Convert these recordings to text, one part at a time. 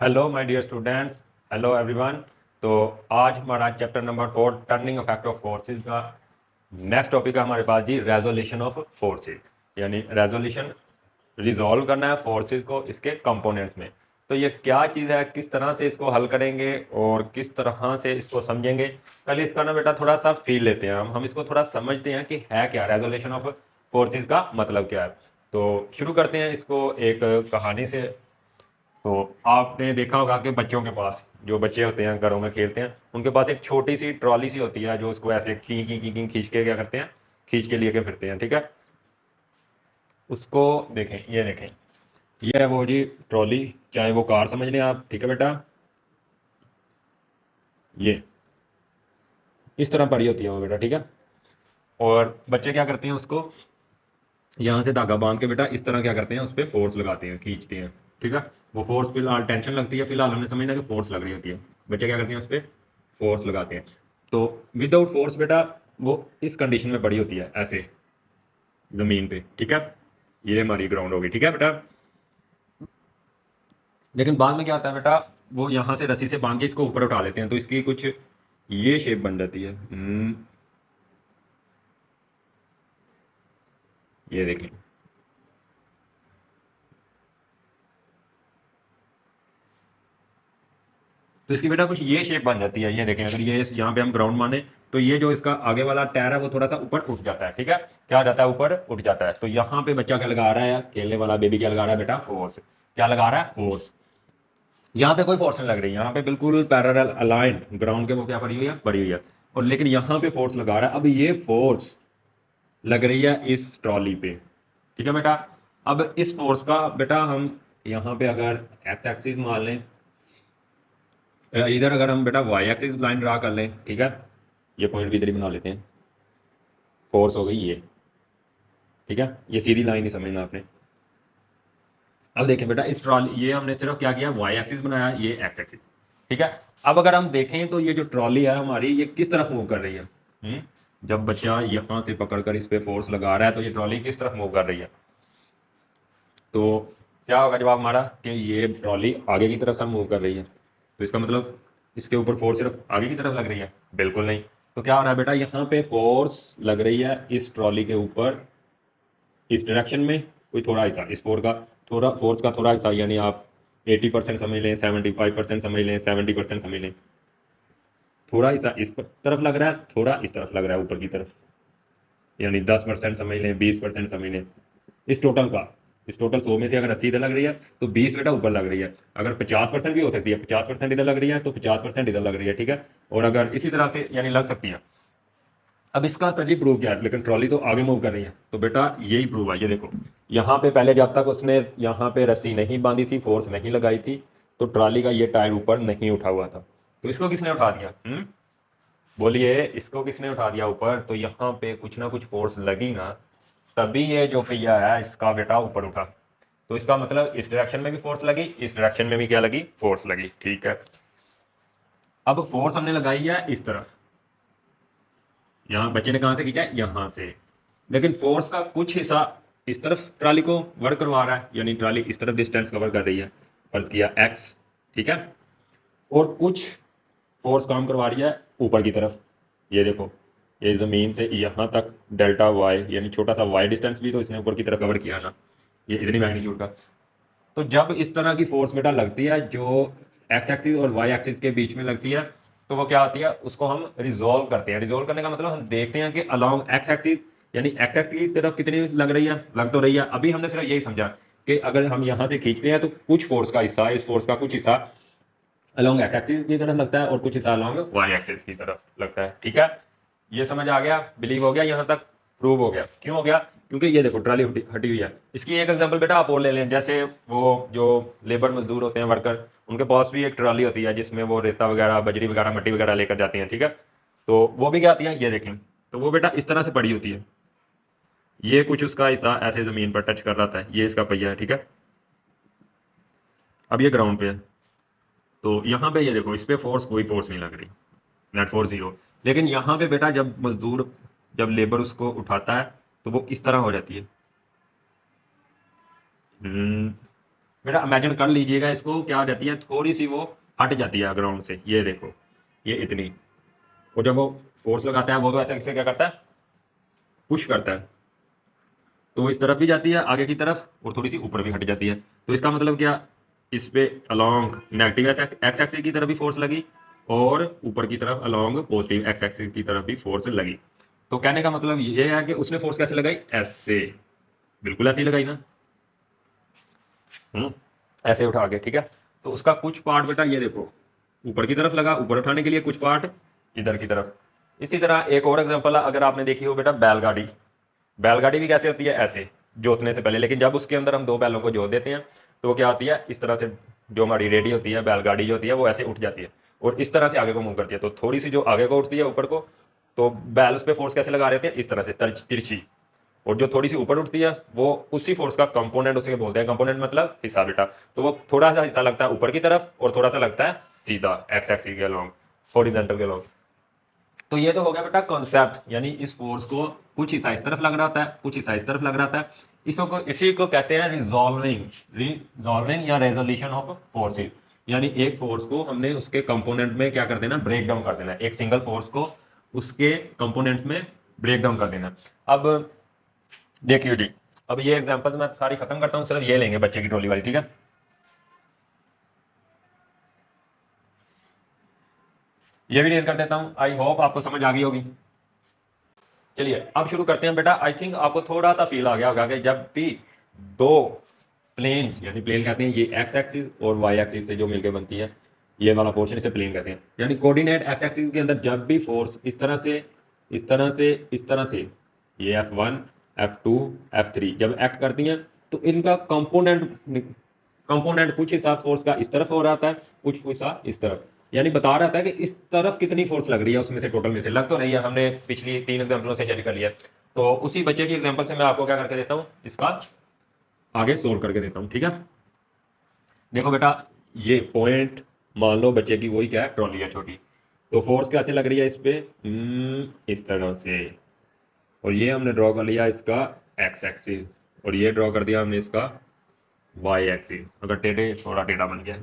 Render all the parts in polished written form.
Hello my dear students. Hello everyone. तो आज हमारा chapter number 4 turning effect of forces का नेक्स्ट टॉपिक है हमारे पास जी, रेजोल्यूशन ऑफ फोर्सेस। यानी रेजोल्यूशन रिजॉल्व करना है फोर्सेस को इसके कंपोनेंट्स में। तो ये क्या चीज़ है, किस तरह से इसको हल करेंगे और किस तरह से इसको समझेंगे। पहले इसका ना बेटा थोड़ा सा फील लेते हैं, हम इसको थोड़ा समझते हैं कि है क्या रेजोल्यूशन ऑफ फोर्सेस का मतलब क्या है। तो शुरू करते हैं इसको एक कहानी से। तो आपने देखा होगा कि बच्चों के पास, जो बच्चे होते हैं घरों में खेलते हैं, उनके पास एक छोटी सी ट्रॉली सी होती है जो उसको ऐसे की खींच के क्या करते हैं, खींच के लेके फिरते हैं। ठीक है, उसको देखें, ये देखें, ये है वो जी ट्रॉली। चाहे वो कार समझ लें आप, ठीक है बेटा। ये इस तरह पड़ी होती है वो बेटा, ठीक है। और बच्चे क्या करते हैं, उसको यहाँ से धागा बांध के बेटा इस तरह क्या करते हैं, उस पर फोर्स लगाते हैं, खींचते हैं। ठीक है, वो फोर्स फिलहाल टेंशन लगती है, फिलहाल हमने समझना कि फोर्स लग रही होती है। बच्चे क्या करते हैं, उस पर फोर्स लगाते हैं। तो विदाउट फोर्स बेटा वो इस कंडीशन में पड़ी होती है, ऐसे जमीन पे। ठीक है, ये हमारी ग्राउंड होगी, ठीक है बेटा। लेकिन बाद में क्या होता है बेटा, वो यहाँ से रस्सी से बांध के इसको ऊपर उठा लेते हैं, तो इसकी कुछ ये शेप बन जाती है। ये देखें, तो इसकी बेटा कुछ ये शेप बन जाती है। ये देखें, अगर ये यहाँ पे हम ग्राउंड माने, तो ये जो इसका आगे वाला टायर है वो थोड़ा सा ऊपर उठ जाता है। ठीक है, क्या हो जाता है, ऊपर उठ जाता है। तो यहाँ पे बच्चा क्या लगा रहा है, खेलने वाला बेबी क्या लगा रहा है बेटा, फोर्स। क्या लगा रहा है, फोर्स। यहाँ पे कोई फोर्स नहीं लग रही, यहाँ पे बिल्कुल पैरेलल अलाइंड ग्राउंड के वो क्या पड़ी हुई है, पड़ी हुई है। और लेकिन यहाँ पे फोर्स लगा रहा है। अब ये फोर्स लग रही है इस ट्रॉली पे। ठीक है बेटा। अब इस फोर्स का बेटा हम यहाँ पे अगर एक्स एक्सिस मान लें, इधर अगर हम बेटा वाई एक्सिस लाइन ड्रा कर लें, ठीक है, ये पॉइंट भी इधर ही बना लेते हैं। फोर्स हो गई ये, ठीक है, ये सीधी लाइन ही समझना आपने। अब देखें बेटा, इस ट्रॉली, ये हमने सिर्फ क्या किया, वाई एक्सिस बनाया, ये एक्स एक्सिस। ठीक है, अब अगर हम देखें तो ये जो ट्रॉली है हमारी, ये किस तरफ मूव कर रही है। जब बच्चा यहाँ से पकड़कर इस पे फोर्स लगा रहा है तो ये ट्रॉली किस तरफ मूव कर रही है। तो क्या होगा जवाब हमारा, कि ये ट्रॉली आगे की तरफ से मूव कर रही है। तो इसका मतलब इसके ऊपर फोर्स सिर्फ आगे की तरफ लग रही है, बिल्कुल नहीं। तो क्या हो रहा है बेटा, यहाँ पे फोर्स लग रही है इस ट्रॉली के ऊपर, इस डायरेक्शन में कोई थोड़ा हिस्सा, इस फोर का थोड़ा, फोर्स का थोड़ा हिस्सा, यानी आप 80% समझ लें, 75% समझ लें, 70% समझ लें। थोड़ा हिस्सा इस तरफ लग रहा है, थोड़ा इस तरफ लग रहा है ऊपर की तरफ, यानी 10% समझ लें, 20% समझ लें इस टोटल का। इस टोटल 100 में से अगर 80 इधर लग रही है तो 20 बेटा ऊपर लग रही है। अगर 50% भी हो सकती है, 50% इधर लग रही है तो 50% इधर लग रही है। ठीक है, और अगर इसी तरह से यानी लग सकती है। अब इसका स्टडी प्रूव किया है, लेकिन ट्रॉली तो आगे मूव कर रही है, तो बेटा यही प्रूव है। ये देखो, यहाँ पे पहले जब तक उसने यहाँ पे रस्सी नहीं बांधी थी, फोर्स नहीं लगाई थी, तो ट्रॉली का ये टायर ऊपर नहीं उठा हुआ था। तो इसको किसने उठा दिया, बोलिए, इसको किसने उठा दिया ऊपर। तो यहाँ पे कुछ ना कुछ फोर्स लगी ना, तभी ये जो पहिया है इसका बेटा ऊपर उठा। तो इसका मतलब इस डायरेक्शन में भी फोर्स लगी, इस डायरेक्शन में भी क्या लगी, फोर्स लगी। ठीक है, अब फोर्स हमने लगाई है इस तरफ, यहाँ बच्चे ने कहाँ से खींचा है, यहाँ से। लेकिन फोर्स का कुछ हिस्सा इस तरफ ट्राली को वर्क करवा रहा है, यानी ट्राली इस तरफ डिस्टेंस कवर कर रही है, फर्ज किया एक्स। ठीक है, और कुछ फोर्स काम करवा रही है ऊपर की तरफ। ये देखो, ये ज़मीन से यहाँ तक डेल्टा वाई, यानी छोटा सा वाई डिस्टेंस भी तो इसने ऊपर की तरफ कवर किया ना, ये इतनी मैग्नीट्यूड का। तो जब इस तरह की फोर्स बेटा लगती है जो एक्स एक्सिस और वाई एक्सिस के बीच में लगती है, तो वो क्या होती है, उसको हम रिजोल्व करते हैं। रिजोल्व करने का मतलब हम देखते हैं कि अलोंग एक्स एक्सिस, यानी एक्स एक्सिस की तरफ कितनी लग रही है, लग तो रही है। अभी हमने सिर्फ यही समझा कि अगर हम यहाँ से खींचते हैं तो कुछ फोर्स का हिस्सा, इस फोर्स का कुछ हिस्सा अलोंग एक्स एक्सिस की तरफ लगता है और कुछ हिस्सा अलोंग वाई एक्सिस की तरफ लगता है। ठीक है, ये समझ आ गया, बिलीव हो गया, यहाँ तक प्रूव हो गया। क्यों हो गया, क्योंकि ये देखो ट्राली हटी हुई है। इसकी एक एग्जांपल बेटा आप और ले लें, जैसे वो जो लेबर मजदूर होते हैं, वर्कर, उनके पास भी एक ट्राली होती है जिसमें वो रेता वगैरह, बजरी वगैरह, मट्टी वगैरह लेकर जाती हैं। ठीक है, तो वो भी क्या आती है, ये देखें, तो वो बेटा इस तरह से पड़ी होती है। ये कुछ उसका हिस्सा ऐसे जमीन पर टच कर रहा था, ये इसका पहिया है। ठीक है, अब ये ग्राउंड पे है, तो यहाँ पे ये देखो, इस पे फोर्स, कोई फोर्स नहीं लग रही, नेट फोर्स जीरो। लेकिन यहाँ पे बेटा जब मजदूर, जब लेबर उसको उठाता है तो वो इस तरह हो जाती है। हम्म, बेटा इमेजिन कर लीजिएगा इसको, क्या हो जाती है, थोड़ी सी वो हट जाती है ग्राउंड से, ये देखो, ये इतनी, और जब वो फोर्स लगाता है वो तो ऐसे ऐसे क्या करता है, पुश करता है, तो वो इस तरफ भी जाती है आगे की तरफ, और थोड़ी सी ऊपर भी हट जाती है। तो इसका मतलब क्या, इस पे अलोंग नेगेटिव एक्स एक्सिस की तरफ भी फोर्स लगी, और ऊपर की तरफ अलोंग पॉजिटिव एक्स एक्सिस की तरफ भी फोर्स लगी। तो कहने का मतलब ये है कि उसने फोर्स कैसे लगाई, ऐसे, बिल्कुल ऐसे ही लगाई ना, ऐसे उठा के, ठीक है। तो उसका कुछ पार्ट बेटा ये देखो ऊपर की तरफ लगा, ऊपर उठाने के लिए, कुछ पार्ट इधर की तरफ। इसी तरह एक और एग्जांपल अगर आपने देखी हो बेटा, बैलगाड़ी, बैलगाड़ी भी कैसे होती है, ऐसे जोतने से पहले, लेकिन जब उसके अंदर हम दो बैलों को जोत देते हैं तो वो क्या होती है, इस तरह से, जो हमारी रेडी होती है बैलगाड़ी जो होती है वो ऐसे उठ जाती है, और इस तरह से आगे को मूव करती है। तो थोड़ी सी जो आगे को उठती है ऊपर को, तो बैल उस पर फोर्स कैसे लगा रहे थे, इस तरह से तिरछी, और जो थोड़ी सी ऊपर उठती है वो उसी फोर्स का कंपोनेंट उसे बोलते हैं, कंपोनेंट मतलब हिस्सा बेटा। तो वो थोड़ा सा हिस्सा लगता है ऊपर की तरफ, और थोड़ा सा लगता है सीधा एक्स एक्सिस के अलॉन्ग, हॉरिजॉन्टल के अलॉन्ग। तो ये तो हो गया बेटा कॉन्सेप्ट, यानी इस फोर्स को कुछ हिस्सा इस तरफ लग रहा होता है, कुछ हिस्सा इस तरफ लग रहा होता है। इसी को कहते हैं रिजॉल्विंग या रेजोल्यूशन ऑफ फोर्सेस, यानी एक फोर्स को हमने उसके कंपोनेंट में क्या कर देना, ब्रेक डाउन कर देना, एक सिंगल फोर्स को उसके कंपोनेंट्स में ब्रेक डाउन कर देना। अब देखिए जी, अब ये एग्जांपल्स मैं सारी खत्म करता हूँ, सिर्फ ये लेंगे बच्चे की ट्रॉली वाली, ठीक है। ये भी रेज कर देता हूँ, आई होप आपको समझ आ गई होगी। चलिए अब शुरू करते हैं बेटा। आई थिंक आपको थोड़ा सा फील आ गया होगा कि जब भी दो प्लेन्स, यानी प्लेन कहते हैं ये एक्स एक्सिस और वाई एक्सिस से जो मिलकर बनती है, ये वाला पोर्शन इसे प्लेन कहते हैं, यानी कोऑर्डिनेट एक्स एक्सिस के अंदर जब भी फोर्स इस तरह से, इस तरह से, इस तरह से, ये F1 F2 F3 जब एक्ट करती हैं, तो इनका कंपोनेंट कुछ हिस्सा फोर्स का इस तरफ हो रहा था, कुछ हिस्सा इस तरफ, यानी बता रहा था कि इस तरफ कितनी फोर्स लग रही है, उसमें से टोटल में से लग तो रही है, हमने पिछली 3 एग्जाम्पलों से चेक कर लिया। तो उसी बच्चे की एग्जाम्पल से मैं आपको क्या करके देता हूँ, इसका आगे सोल्व करके देता हूँ, ठीक है। देखो बेटा, ये पॉइंट मान लो बच्चे की वही क्या है, ट्रॉली है छोटी, तो फोर्स कैसे लग रही है इस पे, इस तरह से, और ये हमने ड्रॉ कर लिया इसका एक्स एक्सिस, और ये ड्रॉ कर दिया हमने इसका वाई एक्सिस, अगर टेढ़े थोड़ा टेढ़ा बन गया।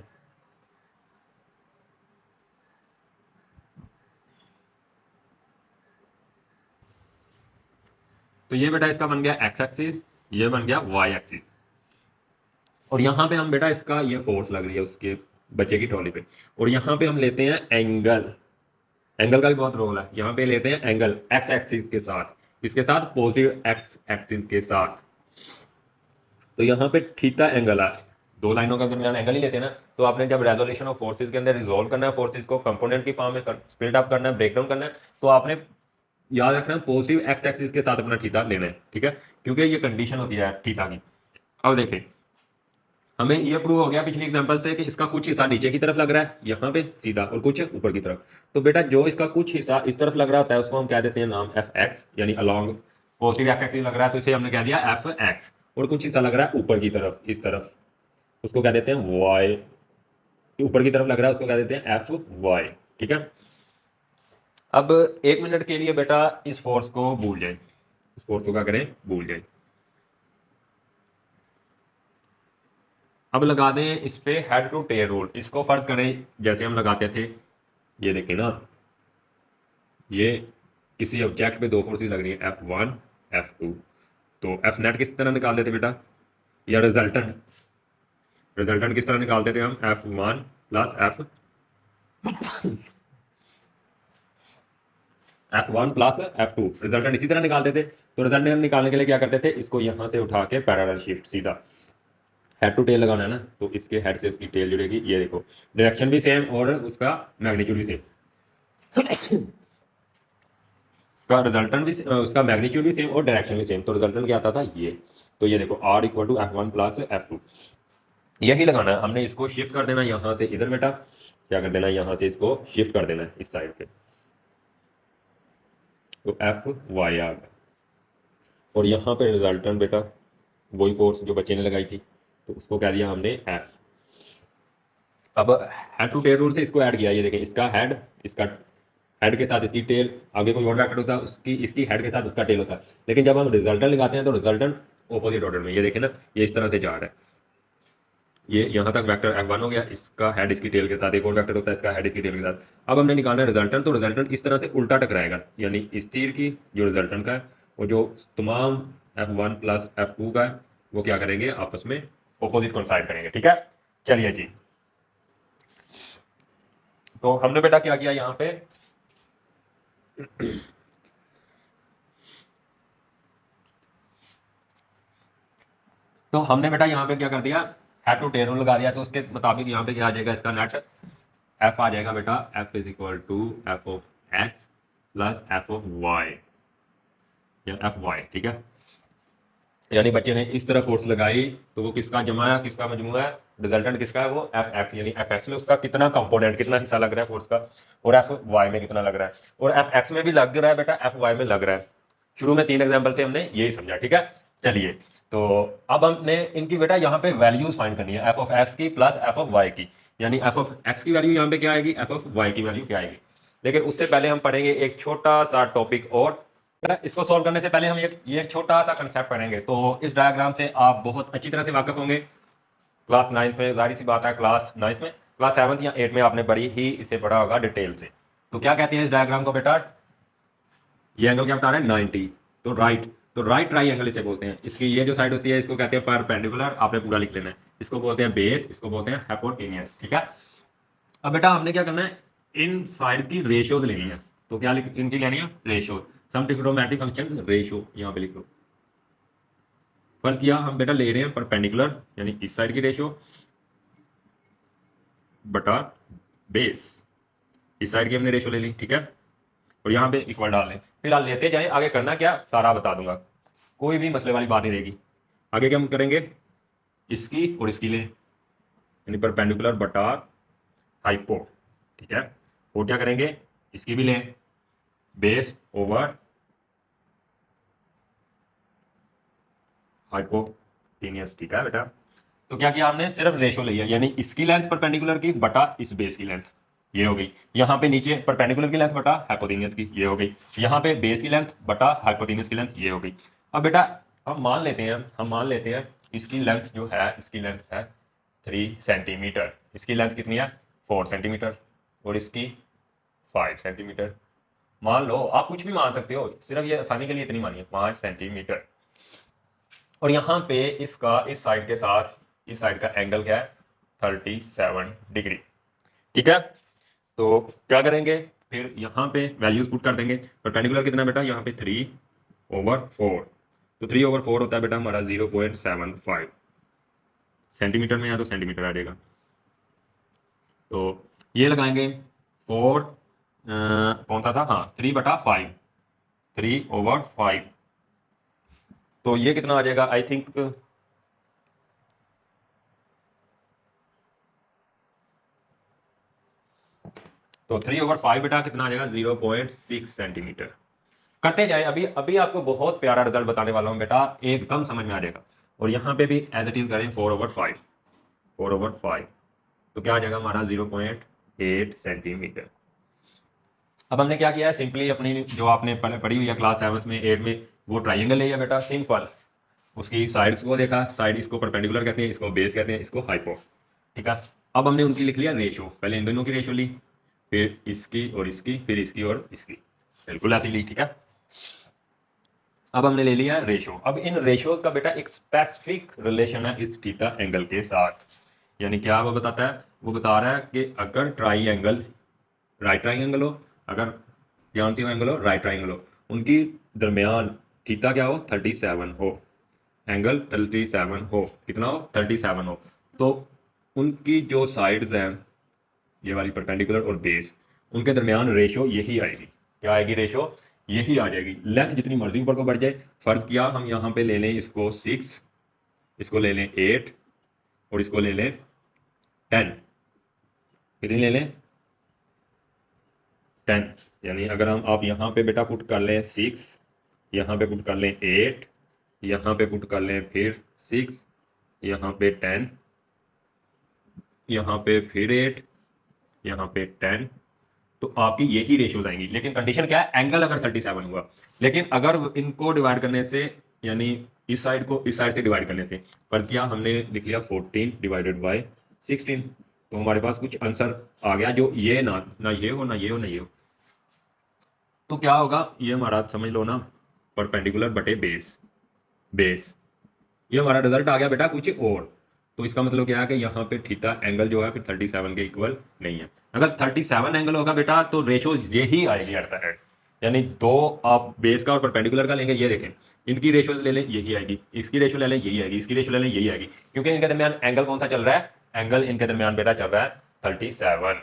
तो ये बेटा इसका बन गया एक्स एक्सिस, ये बन गया वाई एक्सिस, और यहाँ पे हम बेटा इसका ये फोर्स लग रही है उसके बच्चे की ट्रॉली पे, और यहाँ पे हम लेते हैं एंगल, एंगल का भी बहुत रोल है, यहाँ पे लेते हैं एंगल एक्स एक्सिस के साथ, इसके साथ पॉजिटिव एक्स एक्सिस के साथ। तो यहाँ पे थीटा एंगल है, दो लाइनों के दरमियान एंगल ही लेते हैं ना। तो आपने जब रेजोल्यूशन ऑफ फोर्सेस के अंदर रिजोल्व करना है, फोर्सेस को कंपोनेंट की फॉर्म में स्प्लिट अप करना है, ब्रेक डाउन करना है, तो आपने याद रखना है पॉजिटिव एक्स एक्सिस के साथ अपना थीटा लेना है, ठीक है, क्योंकि ये कंडीशन होती है थीटा की। अब देखें, हमें ये प्रूव हो गया पिछली एग्जांपल से कि इसका कुछ हिस्सा नीचे की तरफ लग रहा है यहाँ पे सीधा, और कुछ ऊपर की तरफ। तो बेटा जो इसका कुछ हिस्सा इस तरफ लग रहा होता है उसको हम कह देते हैं नाम एफ एक्स, यानी अलोंग पॉजिटिव एक्स एक्सिस लग रहा है तो इसे हमने कह दिया एफ एक्स, और कुछ हिस्सा लग रहा है ऊपर की तरफ इस तरफ, उसको कह देते हैं वाई, ऊपर की तरफ लग रहा है उसको कह देते हैं एफ वाई, ठीक है। अब 1 मिनट के लिए बेटा इस फोर्स को भूल जाए, इस फोर्स को क्या करें, भूल जाए। अब लगा दें इस पे हेड टू टेल रूल, इसको फर्ज करें जैसे हम लगाते थे, ये देखें ना, ये किसी ऑब्जेक्ट पे दो फोर्सेस लग रही है F1 F2, तो एफ नेट किस तरह निकाल देते बेटा, या रिजल्टेंट, रिजल्टेंट किस तरह निकालते थे हम, F1 plus F1 plus F2, resultant इसी तरह निकालते थे। तो रिजल्टेंट निकालने के लिए क्या करते थे, इसको यहाँ से उठा के पैरेलल शिफ्ट सीधा, हेड टू टेल लगाना है ना, तो इसके हेड से उसकी टेल जुड़ेगी, ये देखो डायरेक्शन भी सेम और उसका मैग्नीट्यूड भी सेम, उसका रिजल्टेंट भी उसका मैग्नीट्यूड भी सेम और डायरेक्शन भी सेम। तो रिजल्टेंट क्या आता था ये, तो ये देखो R equal to F1 plus F2, यही लगाना है हमने, इसको शिफ्ट कर देना यहाँ से इधर बेटा, क्या कर देना है यहाँ से इसको शिफ्ट कर देना है इस साइड पे, तो एफ वाई आ गया, और यहाँ पे रिजल्टेंट बेटा वही फोर्स जो बच्चे ने लगाई थी, तो उसको कह दिया हमने एफ। अब हेड टू टेल रूल से इसको ऐड किया, ये देखें इसका हेड, इसका हेड के साथ इसकी टेल, आगे कोई और वेक्टर होता है उसकी, इसकी हेड के साथ उसका टेल होता है, लेकिन जब हम रिजल्टेंट लगाते हैं तो रिजल्टेंट ऑपोजिट ऑर्डर में, ये देखें ना, ये इस तरह से जा रहा है, ये यहाँ तक वेक्टर F1 हो गया, इसका हेड इसकी टेल के साथ, एक और वेक्टर होता है इसका हेड इसकी टेल के साथ। अब हमने निकालना है रिजल्टेंट, तो रिजल्टेंट इस तरह से उल्टा टकराएगा, यानी इस तीर की जो रिजल्टेंट का है और जो तमाम F1 प्लस F2 का है वो क्या करेंगे, आपस में ऑपोजिट कोइंसाइड करेंगे। ठीक है, चलिए जी। तो हमने बेटा क्या किया यहाँ पे, तो हमने बेटा यहाँ पे क्या कर दिया, हेड टू टेल रूल लगा दिया। तो उसके मुताबिक यहाँ पे क्या आ जाएगा, इसका नेट एफ आ जाएगा बेटा, F is equal to F of X plus F of Y, या एफ वाई। ठीक है, यानी बच्चे ने इस तरह फोर्स लगाई तो वो किसका जमा है, किसका मजमूआ है, रिजल्टेंट किसका है, वो एफ एक्स, यानी एफ एक्स में उसका कितना कंपोनेंट, कितना हिस्सा लग रहा है फोर्स का, और एफ वाई में कितना लग रहा है, और एफ एक्स में भी लग रहा है बेटा, एफ वाई में लग रहा है। शुरू में 3 एग्जाम्पल से हमने यही समझा। ठीक है, चलिए। तो अब हमने इनकी बेटा यहाँ पे वैल्यूज फाइंड करनी है, एफ ऑफ एक्स की प्लस एफ ऑफ वाई की, यानी एफ ऑफ एक्स की वैल्यू यहाँ पे क्या आएगी, एफ ऑफ वाई की वैल्यू क्या आएगी। लेकिन उससे पहले हम पढ़ेंगे एक छोटा सा टॉपिक, और इसको सॉल्व करने से पहले हम ये एक छोटा सा कंसेप्ट पढ़ेंगे। तो इस डायग्राम से आप बहुत अच्छी तरह से वाकिफ होंगे, क्लास 9th में, जाहिर सी बात है क्लास 9th में, क्लास 7th या 8th में आपने बड़ी ही इसे पढ़ा होगा डिटेल से। तो क्या कहते हैं इस डायग्राम को बेटा, ये एंगल क्या बता रहे हैं 90, तो राइट ट्राइंगल इसे बोलते हैं। इसकी ये जो साइड होती है इसको कहते हैं परपेंडिकुलर, आपने पूरा लिख लेना है। इसको बोलते हैं बेस, इसको बोलते हैं हाइपोटेन्यूस। ठीक है, अब बेटा हमने क्या करना है, इन साइड्स की रेशियोज लेनी है। तो क्या इनकी लेनी है रेशियो, सम ट्रिग्नोमेट्रिक फंक्शंस रेशियो, यहाँ पे लिख लो। फर्स्ट किया हम बेटा ले रहे हैं परपेंडिकुलर, यानी इस साइड की रेशियो बटा बेस, इस साइड की हमने रेशियो ले ली। ठीक है, और यहाँ पे इक्वल डाल लें, फिर आप लेते जाए, आगे करना क्या सारा बता दूंगा, कोई भी मसले वाली बात नहीं रहेगी। आगे क्या हम करेंगे, इसकी और इसकी लें, यानी परपेंडिकुलर बटा हाइपो। ठीक है, और क्या करेंगे, इसकी भी लें, बेस ओवर हाइपोटेन्यूस। ठीक है बेटा, तो क्या किया हमने, सिर्फ रेशो लिया, यानी इसकी लेंथ परपेंडिकुलर की बटा इस बेस की लेंथ, ये हो गई। यहाँ पे नीचे परपेंडिकुलर की लेंथ बटा हाइपोटेन्यूस की, ये हो गई। यहाँ पे बेस की लेंथ बटा हाइपोटेन्यूस की लेंथ, ये हो गई। अब बेटा हम मान लेते हैं इसकी लेंथ जो है, इसकी लेंथ है 3 सेंटीमीटर, इसकी लेंथ कितनी है 4 सेंटीमीटर, और इसकी 5 सेंटीमीटर। मान लो, आप कुछ भी मान सकते हो, सिर्फ ये आसानी के लिए इतनी मानिए 5 सेंटीमीटर। और यहाँ पे इसका इस साइड के साथ इस साइड का एंगल क्या है 37 डिग्री। ठीक है, तो क्या करेंगे, फिर यहाँ पे वैल्यूज पुट कर देंगे। परपेंडिकुलर कितना बेटा, यहाँ पे 3/4, तो 3/4 होता है बेटा हमारा 0.75 सेंटीमीटर में, या तो सेंटीमीटर आ जाएगा। तो ये लगाएंगे 4 कौन सा था, हाँ 3/5, 3/5, तो ये कितना आ जाएगा, आई थिंक तो 3/5 बेटा कितना आ जाएगा 0.6 सेंटीमीटर। करते जाए, अभी अभी आपको बहुत प्यारा रिजल्ट बताने वाला हूँ बेटा, एकदम समझ में आ जाएगा। और यहाँ पे भी एज इट इज करें 4/5, तो क्या आ जाएगा हमारा 0.8 सेंटीमीटर। अब हमने क्या किया है, सिंपली अपनी जो आपने पढ़ी हुई है क्लास 7th में 8 में, वो ट्राइंगल लिया बेटा, सिंपल उसकी साइड्स को देखा, साइड इसको परपेंडिकुलर कहते हैं, इसको बेस कहते हैं, इसको हाइपो। ठीक है, अब हमने उनकी लिख लिया रेशो, पहले इन दोनों की रेशो ली, फिर इसकी और इसकी, फिर इसकी और इसकी, बिल्कुल ऐसी ली। ठीक है, अब हमने ले लिया रेशो। अब इन रेशो का बेटा एक स्पेसिफिक रिलेशन है इस थीटा एंगल के साथ, यानी क्या वो बताता है, वो बता रहा है कि अगर ट्राइंगल राइट ट्राइंगल हो, अगर जानती हो एंगल हो राइट ट्राइंगल हो, उनकी दरमियान थीटा क्या हो 37 हो, एंगल 37 हो, कितना हो 37 हो, तो उनकी जो साइड्स हैं ये वाली परपेंडिकुलर और बेस, उनके दरमियान रेशो यही आएगी। क्या आएगी रेशो, यही आ जाएगी। लेंथ जितनी मर्जी ऊपर को बढ़ जाए, फर्ज किया हम यहाँ पे ले लें इसको 6, इसको ले लें 8, और इसको ले लें 10, कितनी ले लें 10, यानी अगर हम आप यहाँ पे बेटा पुट कर लें 6, यहाँ पे पुट कर लें 8, यहाँ पे पुट कर लें फिर 6, यहाँ पे 10, यहाँ पे फिर 8, यहाँ पे 10, तो आपकी यही रेशियोज आएंगी। लेकिन कंडीशन क्या है, एंगल अगर 37 हुआ। लेकिन अगर इनको डिवाइड करने से यानी इस साइड को इस साइड से डिवाइड करने से, पर क्या हमने लिख लिया 14 डिवाइडेड बाय 16, तो हमारे पास कुछ आंसर आ गया जो ये ना ना ये हो ना ये हो ना ये हो। तो क्या होगा, ये हमारा समझ लो ना परपेंडिकुलर बटे बेस, बेस, ये हमारा रिजल्ट आ गया बेटा कुछ और। तो इसका मतलब क्या है कि यहाँ पे थीटा एंगल जो है फिर 37 के इक्वल नहीं है। अगर 37 एंगल होगा बेटा तो रेशो यही आएगी एट द एंड, यानी दो आप बेस का और परपेंडिकुलर का लेंगे, ये देखें इनकी रेशो ले लें यही आएगी, इसकी रेशो ले लें यही आएगी, इसकी रेशो ले लें यही आएगी, क्योंकि इनके दरमियान एंगल कौन सा चल रहा है, एंगल इनके दरमियान बेटा चल रहा है 37।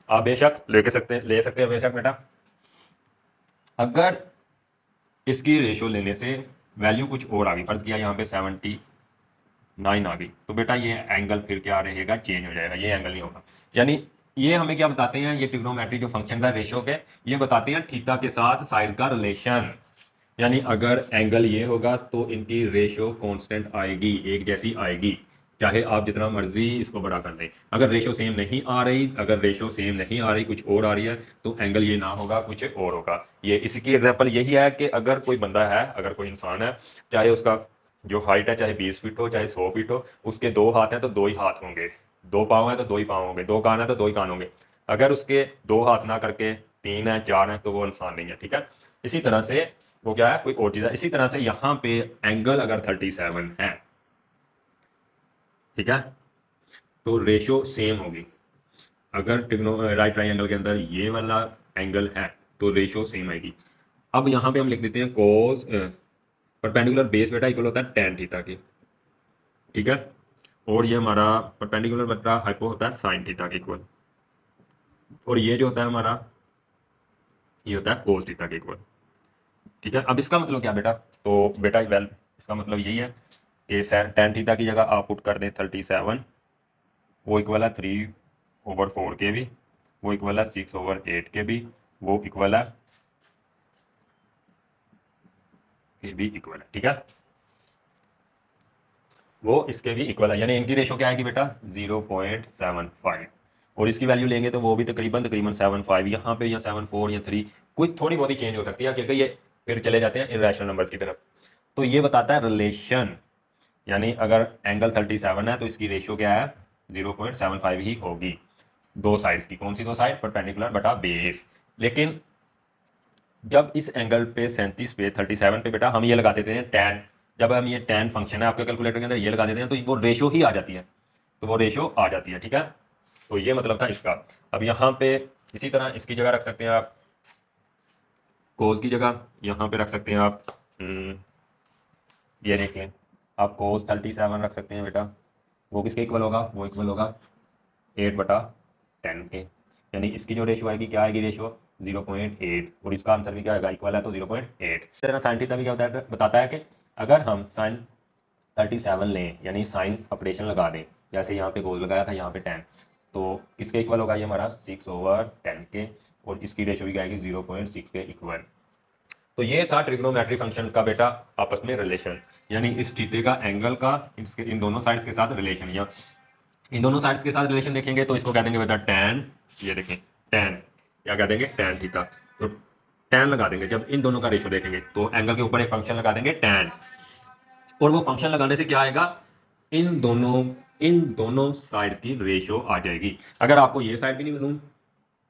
आप बेशक ले सकते हैं बेशक बेटा। अगर इसकी रेशो लेने से वैल्यू कुछ और आ गई, फर्ज किया यहाँ पे 79 आ गई, तो बेटा ये एंगल फिर क्या रहेगा, चेंज हो जाएगा, ये एंगल नहीं होगा। यानी ये हमें क्या बताते हैं, ये ट्रिग्नोमेट्री जो फंक्शन है रेशो के, ये बताते हैं थीटा के साथ साइड का रिलेशन। यानी अगर एंगल ये होगा तो इनकी रेशो कांस्टेंट आएगी, एक जैसी आएगी, चाहे आप जितना मर्जी इसको बड़ा कर दें। अगर रेशो सेम नहीं आ रही, अगर रेशो सेम नहीं आ रही, कुछ और आ रही है, तो एंगल ये ना होगा, कुछ और होगा। ये इसकी एग्जांपल यही है कि अगर कोई बंदा है, अगर कोई इंसान है, चाहे उसका जो हाइट है चाहे 20 फीट हो चाहे 100 फीट हो, उसके दो हाथ हैं तो दो ही हाथ होंगे, दो पाँव हैं तो दो ही पाँव होंगे, दो कान है तो दो ही कान होंगे। अगर उसके दो हाथ ना करके तीन है चार है तो वो इंसान नहीं है, ठीक है। इसी तरह से वो क्या है, कोई और चीज है। इसी तरह से यहाँ पे एंगल अगर 37 है, ठीक है, तो रेशो सेम होगी। अगर राइट ट्राइंगल के अंदर ये वाला एंगल है तो रेशो सेम आएगी। अब यहाँ पे हम लिख देते हैं कोस परपेंडिकुलर बेस बेटा इक्वल होता है टेन थीटा की, ठीक है, और ये हमारा परपेंडिकुलर बटा हाइपो होता है साइन थीटा के इक्वल, और ये जो होता है हमारा ये होता है कोस थीटा के इक्वल, ठीक है। अब इसका मतलब क्या बेटा, तो बेटा वेल इसका मतलब यही है कि टेन थीटा की जगह आप पुट कर दें 37, वो इक्वल है 3/4 के भी, वो इक्वल है 6/8 के भी, वो इक्वल है के भी इक्वल है, ठीक है, वो इसके भी इक्वल है। यानी इनकी रेशो क्या आएगी बेटा 0.75, और इसकी वैल्यू लेंगे तो वो भी तकरीबन तकरीबन 75, यहाँ पे या 74 या 3, कोई थोड़ी बहुत ही चेंज हो सकती है क्योंकि ये फिर चले जाते हैं इरेशनल नंबर्स की तरफ। तो ये बताता है रिलेशन, यानी अगर एंगल 37 है तो इसकी रेशियो क्या है 0.75 ही होगी, दो साइड्स की। कौन सी दो साइड, परपेंडिकुलर बटा बेस। लेकिन जब इस एंगल पे 37 पे 37 पे बेटा हम ये लगा देते हैं tan, जब हम ये tan फंक्शन है आपके कैलकुलेटर के अंदर ये लगा देते हैं तो वो रेशो ही आ जाती है, तो वो रेशो आ जाती है, ठीक है। तो ये मतलब था इसका। अब यहाँ पे इसी तरह इसकी जगह रख सकते हैं आप कोस की जगह, यहाँ पे रख सकते हैं आप ये देख लें आप कोस 37 रख सकते हैं बेटा, वो किसके इक्वल होगा, वो इक्वल होगा 8/10 के। यानी इसकी जो रेशो आएगी क्या आएगी, रेशो 0.8, और इसका आंसर भी क्या आएगा, इक्वल है तो 0.8। इस तरह साइन थीटा भी क्या बताता है कि अगर हम साइन 37 लें, यानी साइन ऑपरेशन लगा दें, जैसे यहाँ पे कोस लगाया था यहाँ पे 10, तो किसके इक्वल होगा ये हमारा 6/10 के, और इसकी रेशो भी क्या आएगी 0.6 के इक्वल। तो ये था ट्रिग्नोमेट्री फंक्शंस का बेटा आपस में रिलेशन, यानी इस थीटे का एंगल का इसके इन दोनों साइड्स के साथ रिलेशन, या इन दोनों साइड्स के साथ रिलेशन देखेंगे तो इसको कह देंगे बेटा tan, ये देखें tan, क्या कह देंगे tan थीटा, तो tan लगा देंगे। जब इन दोनों का रेशो देखेंगे तो एंगल के ऊपर एक फंक्शन लगा देंगे tan, और वो फंक्शन लगाने से क्या आएगा, इन दोनों साइड्स की रेशो आ जाएगी। अगर आपको ये साइड भी नहीं मालूम,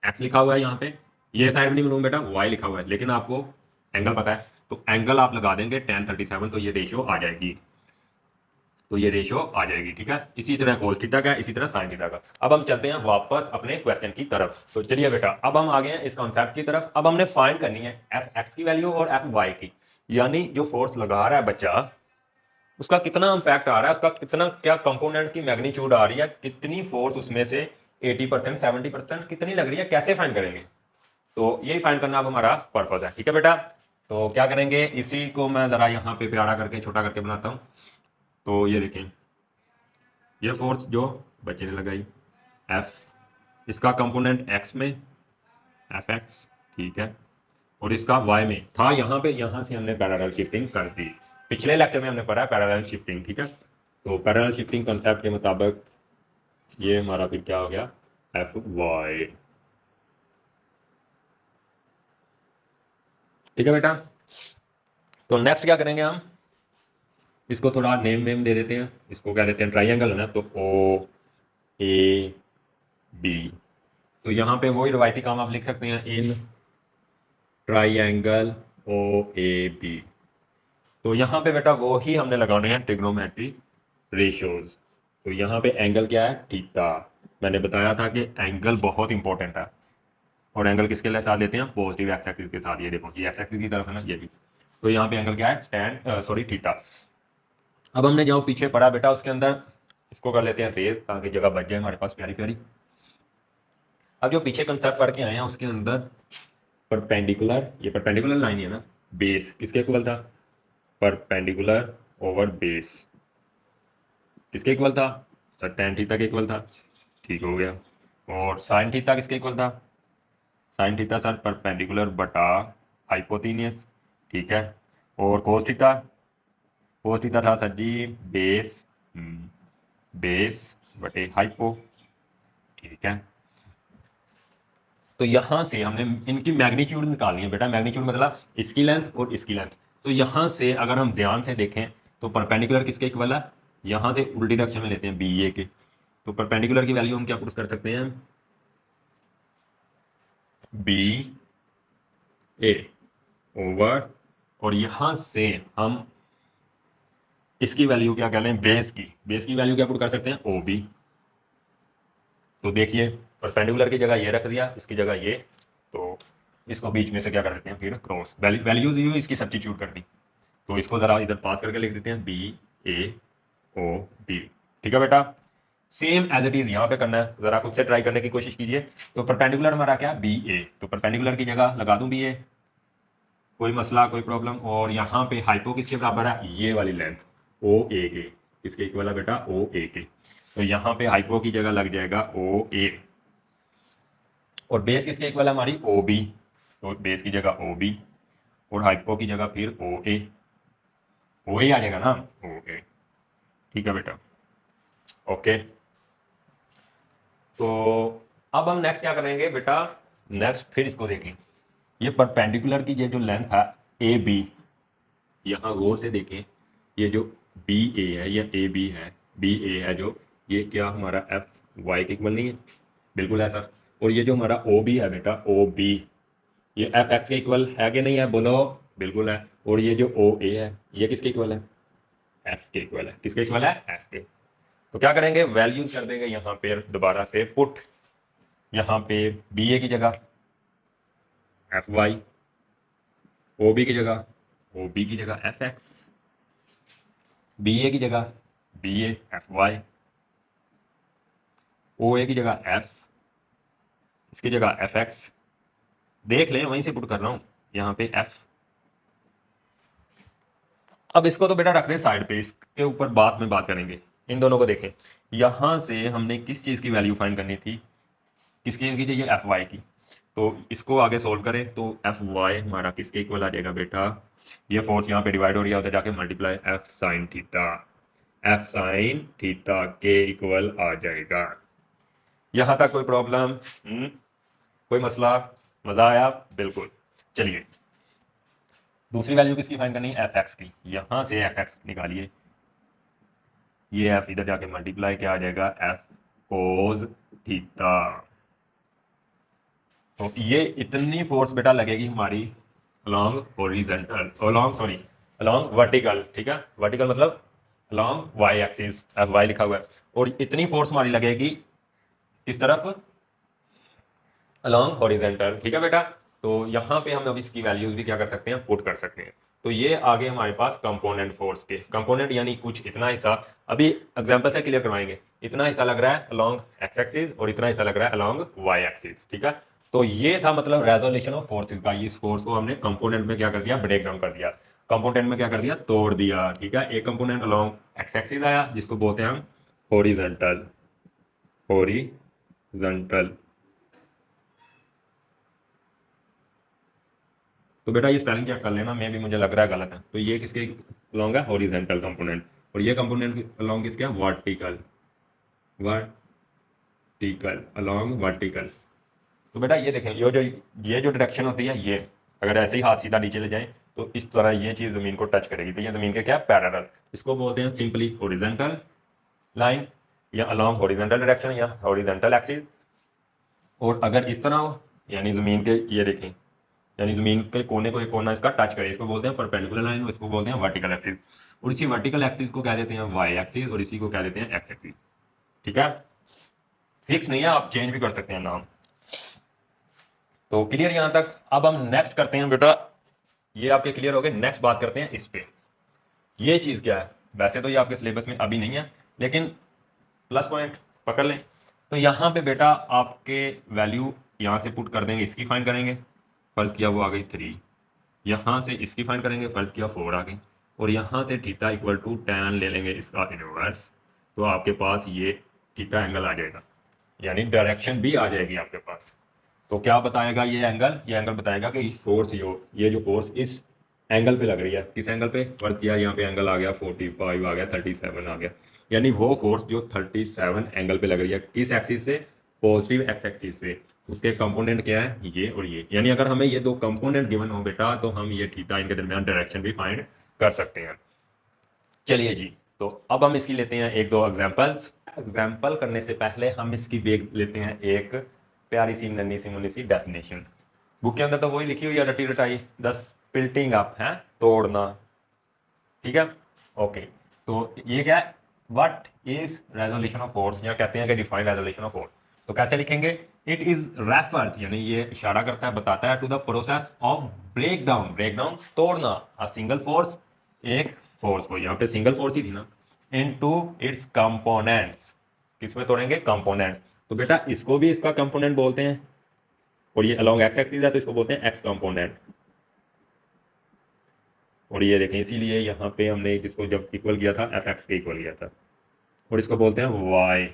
एक्स लिखा हुआ है यहाँ पे, ये साइड भी नहीं मालूम बेटा वाई लिखा हुआ है, लेकिन आपको एंगल पता है, तो एंगल आप लगा देंगे tan 37, तो ये रेशियो आ जाएगी, तो ये रेशियो आ जाएगी, ठीक है। इसी तरह कोस थीटा का, इसी तरह साइन थीटा का। अब हम चलते हैं वापस अपने क्वेश्चन की तरफ। तो चलिए बेटा अब हम आ गए हैं इस कॉन्सेप्ट की तरफ। अब हमने फाइंड करनी है एफ एक्स की वैल्यू और एफ वाई की, यानी जो फोर्स लगा रहा है बच्चा उसका कितना इम्पैक्ट आ रहा है, उसका कितना क्या कंपोनेंट की मैग्नीट्यूड आ रही है, कितनी फोर्स उसमें से 80% 70% कितनी लग रही है, कैसे फाइंड करेंगे। तो यही फाइंड करना अब हमारा पर्पज है, ठीक है बेटा। तो क्या करेंगे, इसी को मैं जरा यहाँ पे प्यारा करके छोटा करके बनाता हूँ। तो ये देखें, ये फोर्स जो बच्चे ने लगाई एफ, इसका कंपोनेंट एक्स में एफ एक्स, ठीक है, और इसका वाई में था यहाँ पे, यहाँ से हमने पैरेलल शिफ्टिंग कर दी। पिछले लेक्चर में हमने पढ़ा पैरेलल शिफ्टिंग, ठीक है। तो पैरेलल शिफ्टिंग कंसेप्ट के मुताबिक ये हमारा फिर क्या हो गया एफ वाई, ठीक है बेटा। तो नेक्स्ट क्या करेंगे हम, इसको थोड़ा नेम वेम दे देते हैं, इसको क्या देते हैं, ट्राइंगल है ना, तो ओ ए बी। तो यहाँ पे वही रवायती काम आप लिख सकते हैं, in triangle O A B. तो यहाँ पे बेटा वो ही हमने लगाने हैं ट्रिग्नोमेट्री रेशियोज। तो यहाँ पे एंगल क्या है, थीटा। मैंने बताया था कि एंगल बहुत इंपॉर्टेंट है, और एंगल किसके साथ लेते हैं, पॉजिटिव एक्स एक्सिस के साथ। ये देखो ये एक्स एक्सिस की तरफ है ना, ये भी। तो यहाँ पे एंगल क्या है, टेन सॉरी थीटा। अब हमने जो पीछे पढ़ा बेटा उसके अंदर इसको कर लेते हैं रेज, ताकि जगह बच जाए हमारे पास प्यारी प्यारी। अब जो पीछे कंसेप्ट पढ़ के आए हैं उसके अंदर परपेंडिकुलर, ये परपेंडिकुलर लाइन है ना, बेस किसके इक्वल था, परपेंडिकुलर ओवर बेस किसके इक्वल था, सर टेन थीटा के इक्वल था, ठीक हो गया। और साइन थीटा किसके इक्वल था, साइन थीटा सर परपेंडिकुलर बटा हाइपोटेन्यूस, ठीक है। और कोस थीटा, कोस थीटा था सर जी बेस, बेस बटे हाइपो, ठीक है। तो यहां से हमने इनकी मैग्नीट्यूड निकालनी है बेटा, मैग्नीट्यूड मतलब इसकी लेंथ और इसकी लेंथ। तो यहां से अगर हम ध्यान से देखें तो परपेंडिकुलर किसके इक्वल है, यहां से उल्टी डायरेक्शन में लेते हैं बी ए के। तो परपेंडिकुलर की वैल्यू हम क्या पुट कर सकते हैं, बी ए ओवर, और यहां से हम इसकी वैल्यू क्या कर लें, बेस की, बेस की वैल्यू क्या पुट कर सकते हैं, ओ बी। तो देखिए परपेंडिकुलर की जगह ये रख दिया, इसकी जगह ये, तो इसको बीच में से क्या कर देते हैं फिर क्रॉस, वैल्यूज यू इसकी सब्स्टिट्यूट कर दी। तो इसको जरा इधर पास करके लिख देते हैं बी ए ओ बी, ठीक है बेटा। सेम एज इट इज यहाँ पे करना है, जरा खुद से ट्राई करने की कोशिश कीजिए। तो परपेंडिकुलर हमारा क्या, बी ए, तो परपेंडिकुलर की जगह लगा दूं बी ए, कोई मसला कोई प्रॉब्लम। और यहाँ पे हाइपो किसके बराबर है, ये वाली लेंथ ओ ए के, किसके इक्वल है बेटा, ओ ए के। तो यहाँ पे हाइपो की जगह लग जाएगा ओ ए, और बेस किसके इक्वल है हमारी, ओ बी। तो बेस की जगह ओ बी, और हाइपो की जगह फिर ओ ए आ जाएगा ना, ओ ए, ठीक है बेटा, ओके। तो अब हम नेक्स्ट क्या करेंगे बेटा, नेक्स्ट फिर इसको देखें, ये परपेंडिकुलर की ये जो लेंथ है ए बी, यहाँ गौर से देखें, ये जो बी ए है या ए बी है, बी ए है जो, ये क्या हमारा एफ वाई के इक्वल नहीं है, बिल्कुल है सर। और ये जो हमारा ओ बी है बेटा, ओ बी, ये एफ एक्स के इक्वल है कि नहीं है, बोलो, बिल्कुल है। और ये जो ओ ए है ये किसके इक्वल है, एफ के इक्वल है, किसके इक्वल है, एफ के। तो क्या करेंगे, वैल्यूज कर देंगे यहाँ पे दोबारा से पुट, यहाँ पे बी ए की जगह एफ वाई, ओ बी की जगह ओ बी की जगह एफ एक्स, बी ए की जगह बी ए एफ वाई, ओ ए की जगह एफ, इसकी जगह एफ एक्स, देख लें वहीं से पुट कर रहा हूं यहाँ पे एफ। अब इसको तो बेटा रख दें साइड पे, इसके ऊपर बाद में बात करेंगे। इन दोनों को देखें, यहां से हमने किस चीज की वैल्यू फाइंड करनी थी, किसकी की चाहिए, एफ वाई की। तो इसको आगे सोल्व करें तो एफ वाई हमारा किसके इक्वल आ जाएगा बेटा, ये फोर्स यहाँ पे डिवाइड हो रही है, उधर जाके multiply F sine theta, F sine theta के इक्वल आ जाएगा। यहां तक कोई प्रॉब्लम, कोई मसला, मजा आया, बिल्कुल। चलिए दूसरी वैल्यू किसकी फाइंड करनी है, एफ एक्स की। यहां से एफ एक्स निकालिए, ये एफ इधर जाके मल्टीप्लाई क्या आ जाएगा, एफ कोस थीटा। तो ये इतनी फोर्स बेटा लगेगी हमारी along horizontal, along sorry along vertical, ठीक है, वर्टिकल मतलब along Y axis, F Y लिखा हुआ है। और इतनी फोर्स हमारी लगेगी किस तरफ, अलोंग हॉरिजॉन्टल, ठीक है बेटा। तो यहाँ पे हम अब इसकी वैल्यूज भी क्या कर सकते हैं, पुट कर सकते हैं। तो ये आगे हमारे पास कंपोनेंट फोर्स के, कंपोनेंट यानी कुछ इतना हिस्सा, अभी एग्जांपल से क्लियर करवाएंगे, इतना हिस्सा लग रहा है अलोंग एक्स एक्सिस और इतना हिस्सा लग रहा है अलोंग वाई एक्सिस, ठीक है। तो ये था मतलब रेजोल्यूशन ऑफ फोर्सेस का, इस फोर्स को हमने कंपोनेंट में क्या कर दिया, ब्रेक डाउन कर दिया, कंपोनेंट में क्या कर दिया, तोड़ दिया, ठीक है। एक कंपोनेंट अलोंग एक्स एक्सिस आया जिसको बोलते हैं हम हॉरिजॉन्टल, हॉरिजॉन्टल। तो बेटा ये स्पेलिंग चेक कर लेना, मैं भी मुझे लग रहा है गलत है। तो ये किसके अलोंग है, हॉरिजॉन्टल कंपोनेंट, और ये कंपोनेंट अलोंग किसके है, वर्टिकल, वर्टिकल अलोंग वर्टिकल। तो बेटा ये देखें, ये जो डायरेक्शन होती है, ये अगर ऐसे ही हाथ सीधा नीचे ले जाए तो इस तरह ये चीज़ ज़मीन को टच करेगी, तो ये ज़मीन के क्या पैरेलल, इसको बोलते हैं सिंपली हॉरिजॉन्टल लाइन या अलॉन्ग हॉरिजॉन्टल डायरेक्शन या हॉरिजॉन्टल एक्सिस। और अगर इस तरह हो यानी ज़मीन के ये देखें, यानी ज़मीन के कोने को एक कोना इसका टच करे, इसको बोलते हैं परपेंडिकुलर लाइन और इसको बोलते हैं वर्टिकल एक्सिस। और इसी वर्टिकल एक्सिस को क्या देते हैं वाई एक्सिस और इसी को क्या देते हैं एक्स एक्सिस। ठीक है, फिक्स नहीं है, आप चेंज भी कर सकते हैं नाम। तो क्लियर यहां तक। अब हम नेक्स्ट करते हैं बेटा, ये आपके क्लियर हो गए, नेक्स्ट बात करते हैं इस पे। ये चीज़ क्या है, वैसे तो ये आपके सिलेबस में अभी नहीं है लेकिन प्लस पॉइंट पकड़ लें। तो यहाँ पे बेटा आपके वैल्यू यहाँ से पुट कर देंगे, इसकी फाइंड करेंगे, फर्ज किया वो आ गई 3, यहाँ से इसकी फाइंड करेंगे, फर्ज किया 4 आ गई, और यहाँ से थीटा इक्वल टू tan ले लेंगे इसका इनवर्स, तो आपके पास ये थीटा एंगल आ जाएगा, यानी डायरेक्शन भी आ जाएगी आपके पास। तो क्या बताएगा ये एंगल, ये एंगल बताएगा कि फोर्स ये जो फोर्स इस एंगल पे लग रही है, किस एंगल पे, फर्ज किया यहाँ पे एंगल आ गया 45 आ गया, 37 आ गया, यानी वो फोर्स जो 37 एंगल पे लग रही है, किस एक्सिस से, पॉजिटिव एक्स एक्सिस से, उसके कंपोनेंट क्या है ये और ये। यानी अगर हमें ये दो कंपोनेंट गिवन हो बेटा तो हम ये थीटा इनके दरमियान डायरेक्शन भी फाइंड कर सकते हैं। चलिए जी, तो अब हम इसकी लेते हैं एक दो एग्जांपल्स। एग्जांपल करने से पहले हम इसकी देख लेते हैं एक प्यारी सी नन्ही सी मुन्नी सी डेफिनेशन। बुक के अंदर तो वही लिखी हुई है रटी रटाई, द स्पिल्टिंग अप है तोड़ना। ठीक है, ओके। तो ये क्या है, what is resolution of force, या कहते हैं कि डिफाइन रेजोल्यूशन ऑफ फोर्स। तो कैसे लिखेंगे, इट इज रेफर्स, यानी ये इशारा करता है, बताता है to the process of break down, break down तोड़ना, अ सिंगल फोर्स, एक फोर्स को, यहाँ पे सिंगल फोर्स ही थी ना, इनटू इट्स कंपोनेंट्स, किसमें तोड़ेंगे, कंपोनेंट्स। तो बेटा इसको भी इसका कंपोनेंट बोलते हैं, और ये अलॉन्ग एक्स एक्सिस है तो इसको बोलते हैं एक्स कंपोनेंट। और ये देखें, इसीलिए यहाँ पे हमने जिसको जब इक्वल किया था एफ एक्स के इक्वल किया था, और इसको बोलते हैं वाई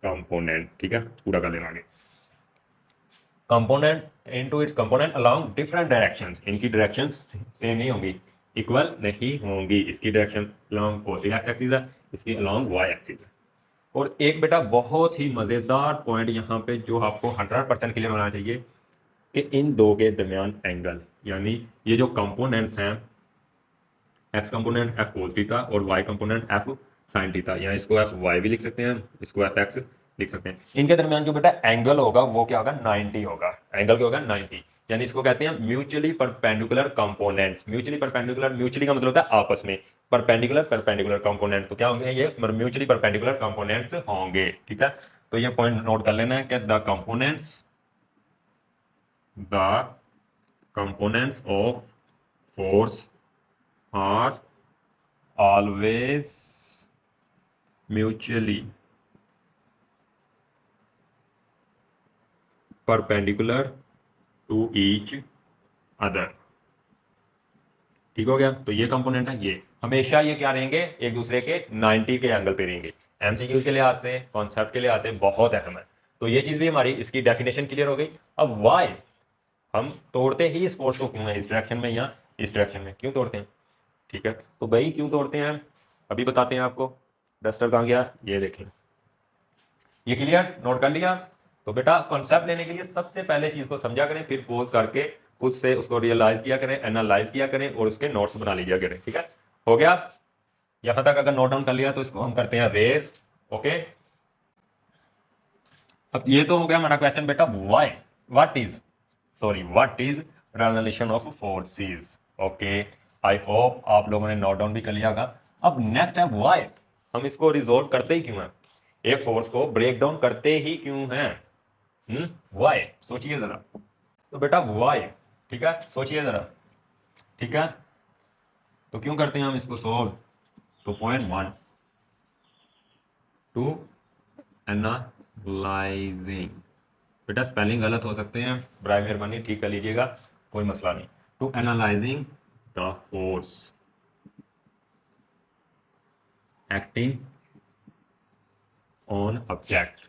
कंपोनेंट। ठीक है, पूरा कर लेना आगे, component into its component along different directions, इनकी डायरेक्शंस सेम नहीं होंगी, इक्वल नहीं होंगी। इसकी direction along positive x axis है, इसकी अलोंग वाई एक्सिस है। और एक बेटा बहुत ही मज़ेदार पॉइंट यहाँ पे जो आपको 100% क्लियर होना चाहिए कि इन दो के दरमियान एंगल, यानी ये जो कंपोनेंट्स हैं, X component F cos theta और Y component F sine theta, या इसको एफ वाई भी लिख सकते हैं, इसको एफ एक्स लिख सकते हैं। इनके दरमियान जो बेटा एंगल होगा वो क्या होगा, 90 होगा। एंगल क्या होगा, 90, यानी इसको कहते हैं mutually perpendicular components. Mutually perpendicular, mutually का मतलब होता है आपस में, परपेंडिकुलर परपेंडिकुलर कंपोनेंट, तो क्या होंगे ये म्यूचुअली परपेंडिकुलर कंपोनेंट्स होंगे। ठीक है, तो ये पॉइंट नोट कर लेना है कि the components of force are always mutually perpendicular to each other। ठीक हो गया, तो ये कंपोनेंट है, ये हमेशा ये क्या रहेंगे, एक दूसरे के 90 के एंगल पे रहेंगे। एमसीक्यू के लिहाज से, कॉन्सेप्ट के लिहाज से बहुत अहम है। तो ये चीज भी हमारी इसकी डेफिनेशन क्लियर हो गई। अब वाई, हम तोड़ते ही इस फोर्स को क्यों है, इस डायरेक्शन में या इस डायरेक्शन में क्यों तोड़ते हैं। ठीक है, तो भाई क्यों तोड़ते हैं अभी बताते हैं आपको। डस्टर कहाँ गया, ये देखें, ये क्लियर नोट कर लिया। तो बेटा कॉन्सेप्ट लेने के लिए सबसे पहले चीज को समझा करें, फिर पोज करके खुद से उसको रियलाइज किया करें, एनालाइज किया करें और उसके नोट्स बना लीजिए करें। ठीक है, हो गया यहां तक, अगर नोट डाउन कर लिया तो इसको हम करते हैं रेस। ओके, अब ये तो हो गया हमारा क्वेश्चन बेटा, why, what is resolution of forces. Okay, I hope आप लोगों ने नोट डाउन भी कर लिया होगा। अब नेक्स्ट है व्हाई, हम इसको रिजोल्व करते ही क्यों हैं, एक फोर्स को ब्रेक डाउन करते ही क्यों हैं, वाई, सोचिए जरा। तो बेटा वाई, ठीक है, सोचिए जरा। ठीक है, तो क्यों करते हैं हम इसको सॉल्व। तो पॉइंट 1 टू एनालाइजिंग, बेटा स्पेलिंग गलत हो सकते हैं, बराए मेहरबानी ठीक कर लीजिएगा, कोई मसला नहीं। To analysing the force acting on object.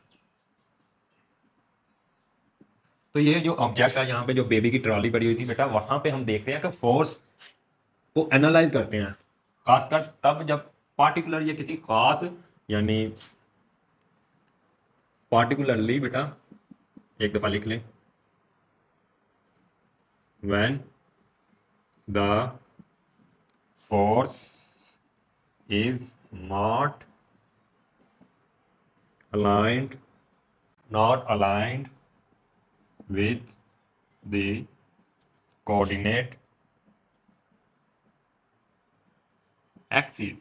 तो ये जो ऑब्जेक्ट है, यहाँ पे जो बेबी की ट्रॉली पड़ी हुई थी बेटा, वहां पे हम देखते हैं कि फोर्स को एनालाइज करते हैं, खासकर तब जब पार्टिकुलर ये किसी खास, यानी पार्टिकुलरली बेटा एक दफा लिख लें, when the force is not aligned with the coordinate axis।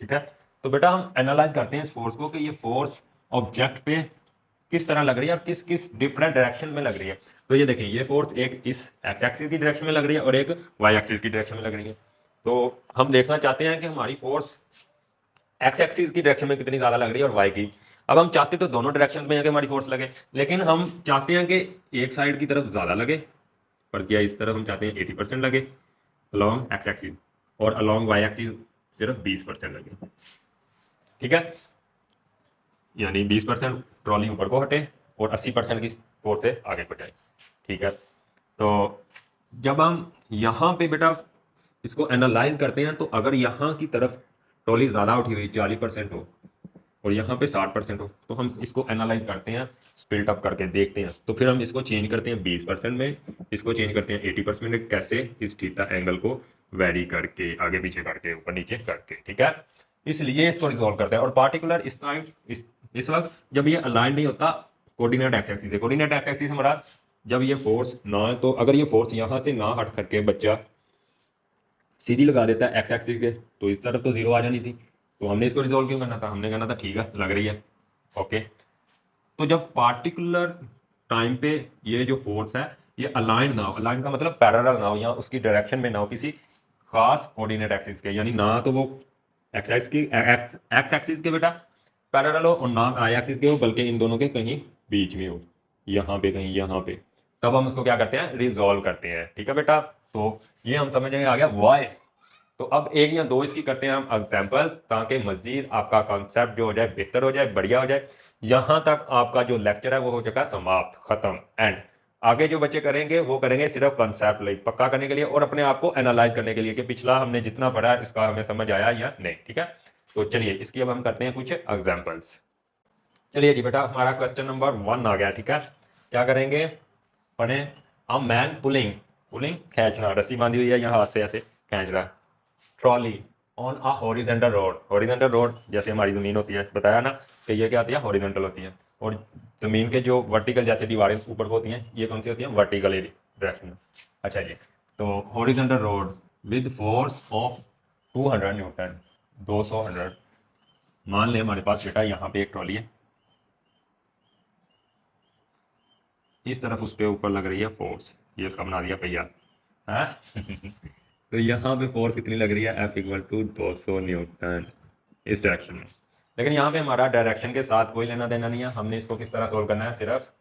ठीक है, तो बेटा हम एनालाइज करते हैं इस फोर्स को कि ये फोर्स ऑब्जेक्ट पे किस तरह लग रही है और किस किस डिफरेंट डायरेक्शन में लग रही है। तो ये देखें, ये फोर्स एक इस एक्स एक्सिस की डायरेक्शन में लग रही है और एक वाई एक्सिस की डायरेक्शन में लग रही है। तो हम देखना चाहते हैं कि हमारी फोर्स एक्स एक्सिस की डायरेक्शन में कितनी ज्यादा लग रही है और वाई की। अब हम चाहते तो दोनों डायरेक्शन में है कि हमारी फोर्स लगे, लेकिन हम चाहते हैं कि एक साइड की तरफ ज्यादा लगे, पर क्या इस तरफ हम चाहते हैं 80% लगे अलॉन्ग एक्स एक्सिस, और अलॉन्ग वाई एक्सिस सिर्फ 20% लगे। ठीक है, यानी 20% ट्रॉली ऊपर को हटे और 80% की फोर्स से आगे को जाए। ठीक है, तो जब हम यहाँ पे बेटा इसको एनालाइज करते हैं, तो अगर यहाँ की तरफ ट्रॉली ज़्यादा उठी हुई 40% हो और यहाँ पे 60% हो, तो हम इसको एनालाइज करते हैं, स्प्लिट अप करके देखते हैं। तो फिर हम इसको चेंज करते हैं 20% में, इसको चेंज करते हैं 80% में, कैसे इस थीटा एंगल को वेरी करके, आगे पीछे करके, ऊपर नीचे करके। ठीक है, इसलिए इसको रिजॉल्व करते हैं। और पार्टिकुलर इस टाइम इस वक्त जब ये अलाइन नहीं होता कोऑर्डिनेट एक्स एक्सिस से, कोऑर्डिनेट एक्स एक्सिस हमारा जब ये फोर्स ना, तो अगर ये फोर्स यहाँ से ना हट करके बच्चा सीधी लगा देता है एक्स एक्सिस के, तो इस तरफ तो जीरो आ जानी थी। तो हमने इसको रिजोल्व क्यों करना था, हमने कहना था ठीक है लग रही है, ओके। तो जब पार्टिकुलर टाइम पे ये जो फोर्स है ये अलाइन ना हो, अलाइन का मतलब पैरेलल ना हो या उसकी डायरेक्शन में ना हो किसी खास कोऑर्डिनेट एक्सिस के, यानी ना तो वो एक्स एक्सिस के बेटा पैरेलल हो और ना आई एक्सिस के हो, बल्कि इन दोनों के कहीं बीच में हो, यहाँ पे कहीं, यहाँ पे, तब हम उसको क्या करते हैं, रिजॉल्व करते हैं। ठीक है बेटा, तो ये हम समझ में आ गया वाई। तो अब एक या दो इसकी करते हैं हम एग्जाम्पल्स, ताकि मजीद आपका कॉन्सेप्ट जो हो जाए बेहतर हो जाए, बढ़िया हो जाए। यहां तक आपका जो लेक्चर है वो हो चुका समाप्त, खत्म, एंड। आगे जो बच्चे करेंगे वो करेंगे सिर्फ कॉन्सेप्ट लाइक पक्का करने के लिए और अपने आप को एनालाइज करने के लिए कि पिछला हमने जितना पढ़ा है इसका हमें समझ आया या नहीं। ठीक है, तो चलिए इसकी अब हम करते हैं कुछ एग्जाम्पल्स। चलिए जी बेटा, हमारा क्वेश्चन नंबर 1 आ गया। ठीक है, क्या करेंगे, पढ़े। अ मैन पुलिंग, पुलिंग खींचना, रस्सी बांधी हुई है यहाँ हाथ से ऐसे खींच रहा है, trolley on a horizontal road. Horizontal road जैसे हमारी ज़मीन होती है, बताया ना कि ये क्या होती है, हॉरिजेंटल होती है। और ज़मीन के जो वर्टिकल जैसे दीवारें ऊपर को होती हैं, ये कौन सी होती हैं, वर्टिकल डायरेक्शन में। अच्छा जी, तो horizontal road with force of 200 Newton, 200 मान लें हमारे पास बेटा यहाँ पे एक ट्रॉली है, इस तरफ उस पर ऊपर लग रही है फोर्स, ये उसका बना दिया पहिया है। तो यहाँ पे फोर्स कितनी लग रही है, F इक्वल टू 200 न्यूटन इस डायरेक्शन में। लेकिन यहाँ पे हमारा डायरेक्शन के साथ कोई लेना देना नहीं है, हमने इसको किस तरह सोल्व करना है, सिर्फ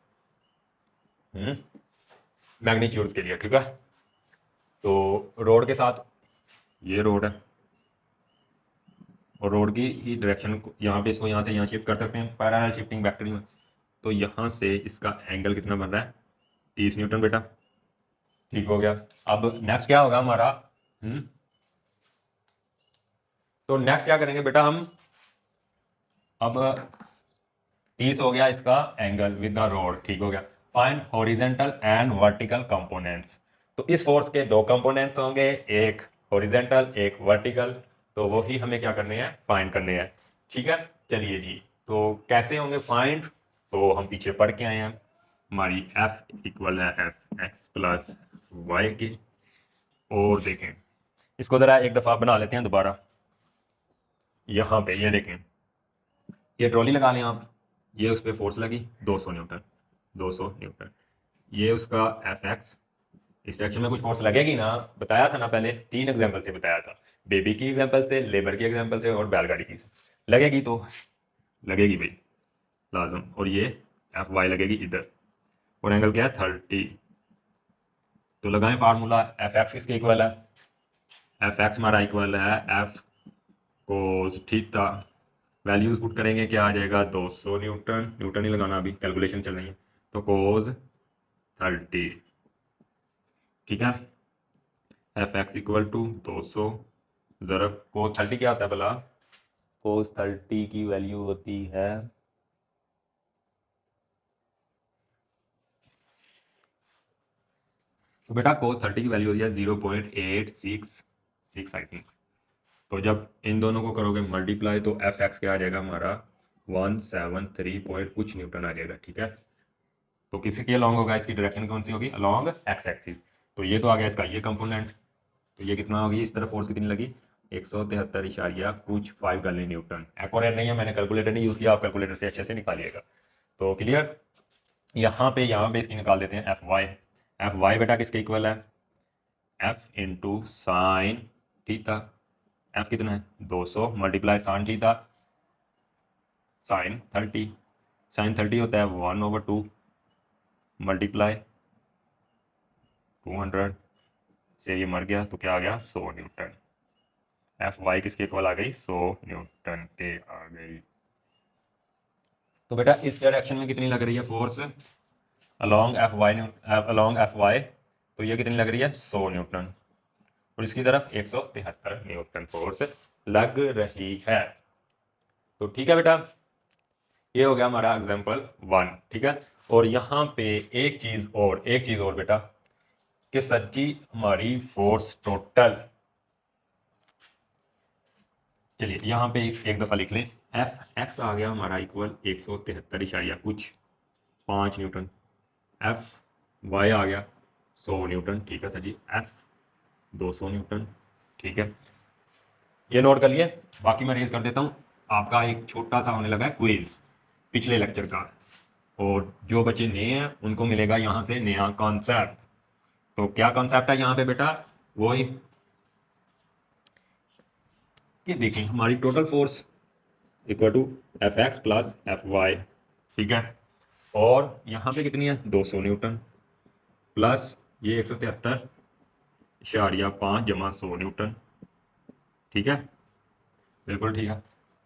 मैग्नीट्यूड के लिए। ठीक है, तो रोड के साथ, ये रोड है और रोड की ही डायरेक्शन को यहाँ पे, इसको यहाँ से यहाँ शिफ्ट कर सकते हैं पैरेलल शिफ्टिंग वेक्टर में। तो यहाँ से इसका एंगल कितना बन रहा है, 30 न्यूटन बेटा। ठीक हो गया। अब नेक्स्ट क्या होगा हमारा, तो नेक्स्ट क्या करेंगे बेटा हम, अब 30 हो गया इसका एंगल विद द रोड। ठीक हो गया, find horizontal and vertical components. तो इस फोर्स के दो कंपोनेंट्स होंगे, एक हॉरिजेंटल एक वर्टिकल, तो वो ही हमें क्या करने हैं, फाइंड करने हैं। ठीक है, चलिए जी, तो कैसे होंगे फाइंड, तो हम पीछे पढ़ के आए हैं, हमारी F इक्वल है एफ एक्स प्लस वाई की। और देखें, इसको जरा एक दफा बना लेते हैं दोबारा। यहाँ पे ये देखें, ये ट्रॉली लगा लें आप, ये उस पर फोर्स लगी 200 न्यूटन, 200 न्यूटन, ये उसका एफ एक्स, इस डायरेक्शन में कुछ फोर्स लगेगी ना, बताया था ना पहले, 3 एग्जाम्पल से बताया था, बेबी की एग्जाम्पल से, लेबर की एग्जाम्पल से और बैलगाड़ी की से। लगेगी तो लगेगी भाई लाजम, और ये एफ वाई लगेगी इधर, और एंगल क्या है 30। तो लगाएं फार्मूला, एफ एक्स किसके इक्वल है, एफ एक्स हमारा इक्वल है F cos theta, values put करेंगे क्या आ जाएगा, 200 न्यूटन, न्यूटन ही लगाना, अभी कैलकुलेशन चल रही है, तो कोस 30। ठीक है, एफ एक्स इक्वल टू 200 ज़रब कोस 30 क्या होता है भला, कोस 30 की वैल्यू होती है, तो बेटा कोस 30 की वैल्यू होती है 0.86 6 आई थिंक। तो जब इन दोनों को करोगे मल्टीप्लाई तो एफ एक्स क्या आ जाएगा हमारा 173 पॉइंट कुछ न्यूटन आ जाएगा। ठीक है, तो किसी के अलॉन्ग होगा, इसकी डायरेक्शन कौन सी होगी, अलॉन्ग एक्स एक्सिस। तो ये तो आ गया इसका ये कंपोनेंट। तो ये कितना होगी, इस तरफ फोर्स कितनी लगी, 173 कुछ 5 गैलन न्यूटन। एक्यूरेट नहीं है, मैंने कैलकुलेटर नहीं यूज़ किया, आप कैलकुलेटर से अच्छे से निकालिएगा। तो क्लियर, यहाँ पे इसकी निकाल देते हैं एफ वाई। एफ वाई बेटा किसके इक्वल है, F into sine theta. F कितना है 200 multiply sine theta sine 30। Sine 30 होता है 1/2 मल्टीप्लाई 200 से ये मर गया तो क्या आ गया 100 न्यूटन। एफ वाई किसके इक्वल आ गई, 100 न्यूटन के आ गई। तो बेटा इस डायरेक्शन में कितनी लग रही है force along F Y, along F Y, तो ये कितनी लग रही है 100 न्यूटन, और इसकी तरफ 173 न्यूटन फोर्स लग रही है। तो ठीक है बेटा, ये हो गया हमारा एग्जाम्पल 1। ठीक है, और यहाँ पे एक चीज और बेटा, कि सच्ची हमारी फोर्स टोटल, चलिए यहाँ पे एक दफा लिख लें, एफ एक्स आ गया हमारा इक्वल 173 कुछ 5 न्यूटन, एफ वाई आ गया 100 न्यूटन। ठीक है सर जी, एफ 200 न्यूटन। ठीक है, ये नोट कर लिए। बाकी मैं रेज कर देता हूँ, आपका एक छोटा सा होने लगा है क्विज पिछले लेक्चर का, और जो बच्चे नए हैं उनको मिलेगा यहाँ से नया कॉन्सेप्ट। तो क्या कॉन्सेप्ट है यहाँ पे बेटा, वही कि देखिए हमारी total force equal to F X plus F Y. ठीक है, और यहाँ पे कितनी है 200 न्यूटन प्लस ये 173.5 जमा 100 न्यूटन। ठीक है, बिल्कुल ठीक है।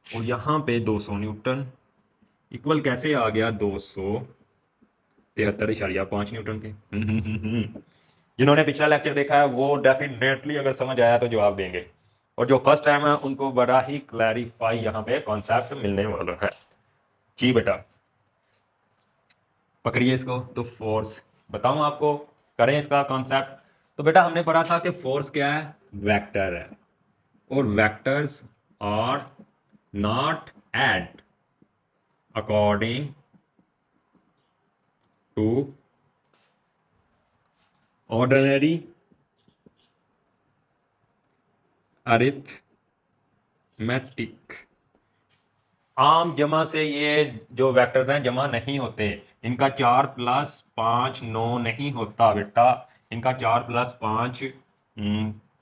और यहाँ पे 200 न्यूटन इक्वल कैसे आ गया 273.5 न्यूटन के। जिन्होंने पिछला लेक्चर देखा है वो डेफिनेटली अगर समझ आया तो जवाब देंगे, और जो फर्स्ट टाइम है उनको बड़ा ही क्लैरिफाई यहाँ पे कॉन्सेप्ट मिलने वाला है। जी बेटा पकड़िए इसको। तो फोर्स बताऊं आपको, करें इसका कॉन्सेप्ट। तो बेटा हमने पढ़ा था कि फोर्स क्या है, वेक्टर है, और vectors are not at according to ordinary arithmetic. आम जमा से ये जो वेक्टर्स हैं जमा नहीं होते, इनका 4+5 9 नहीं होता बेटा, इनका 4+5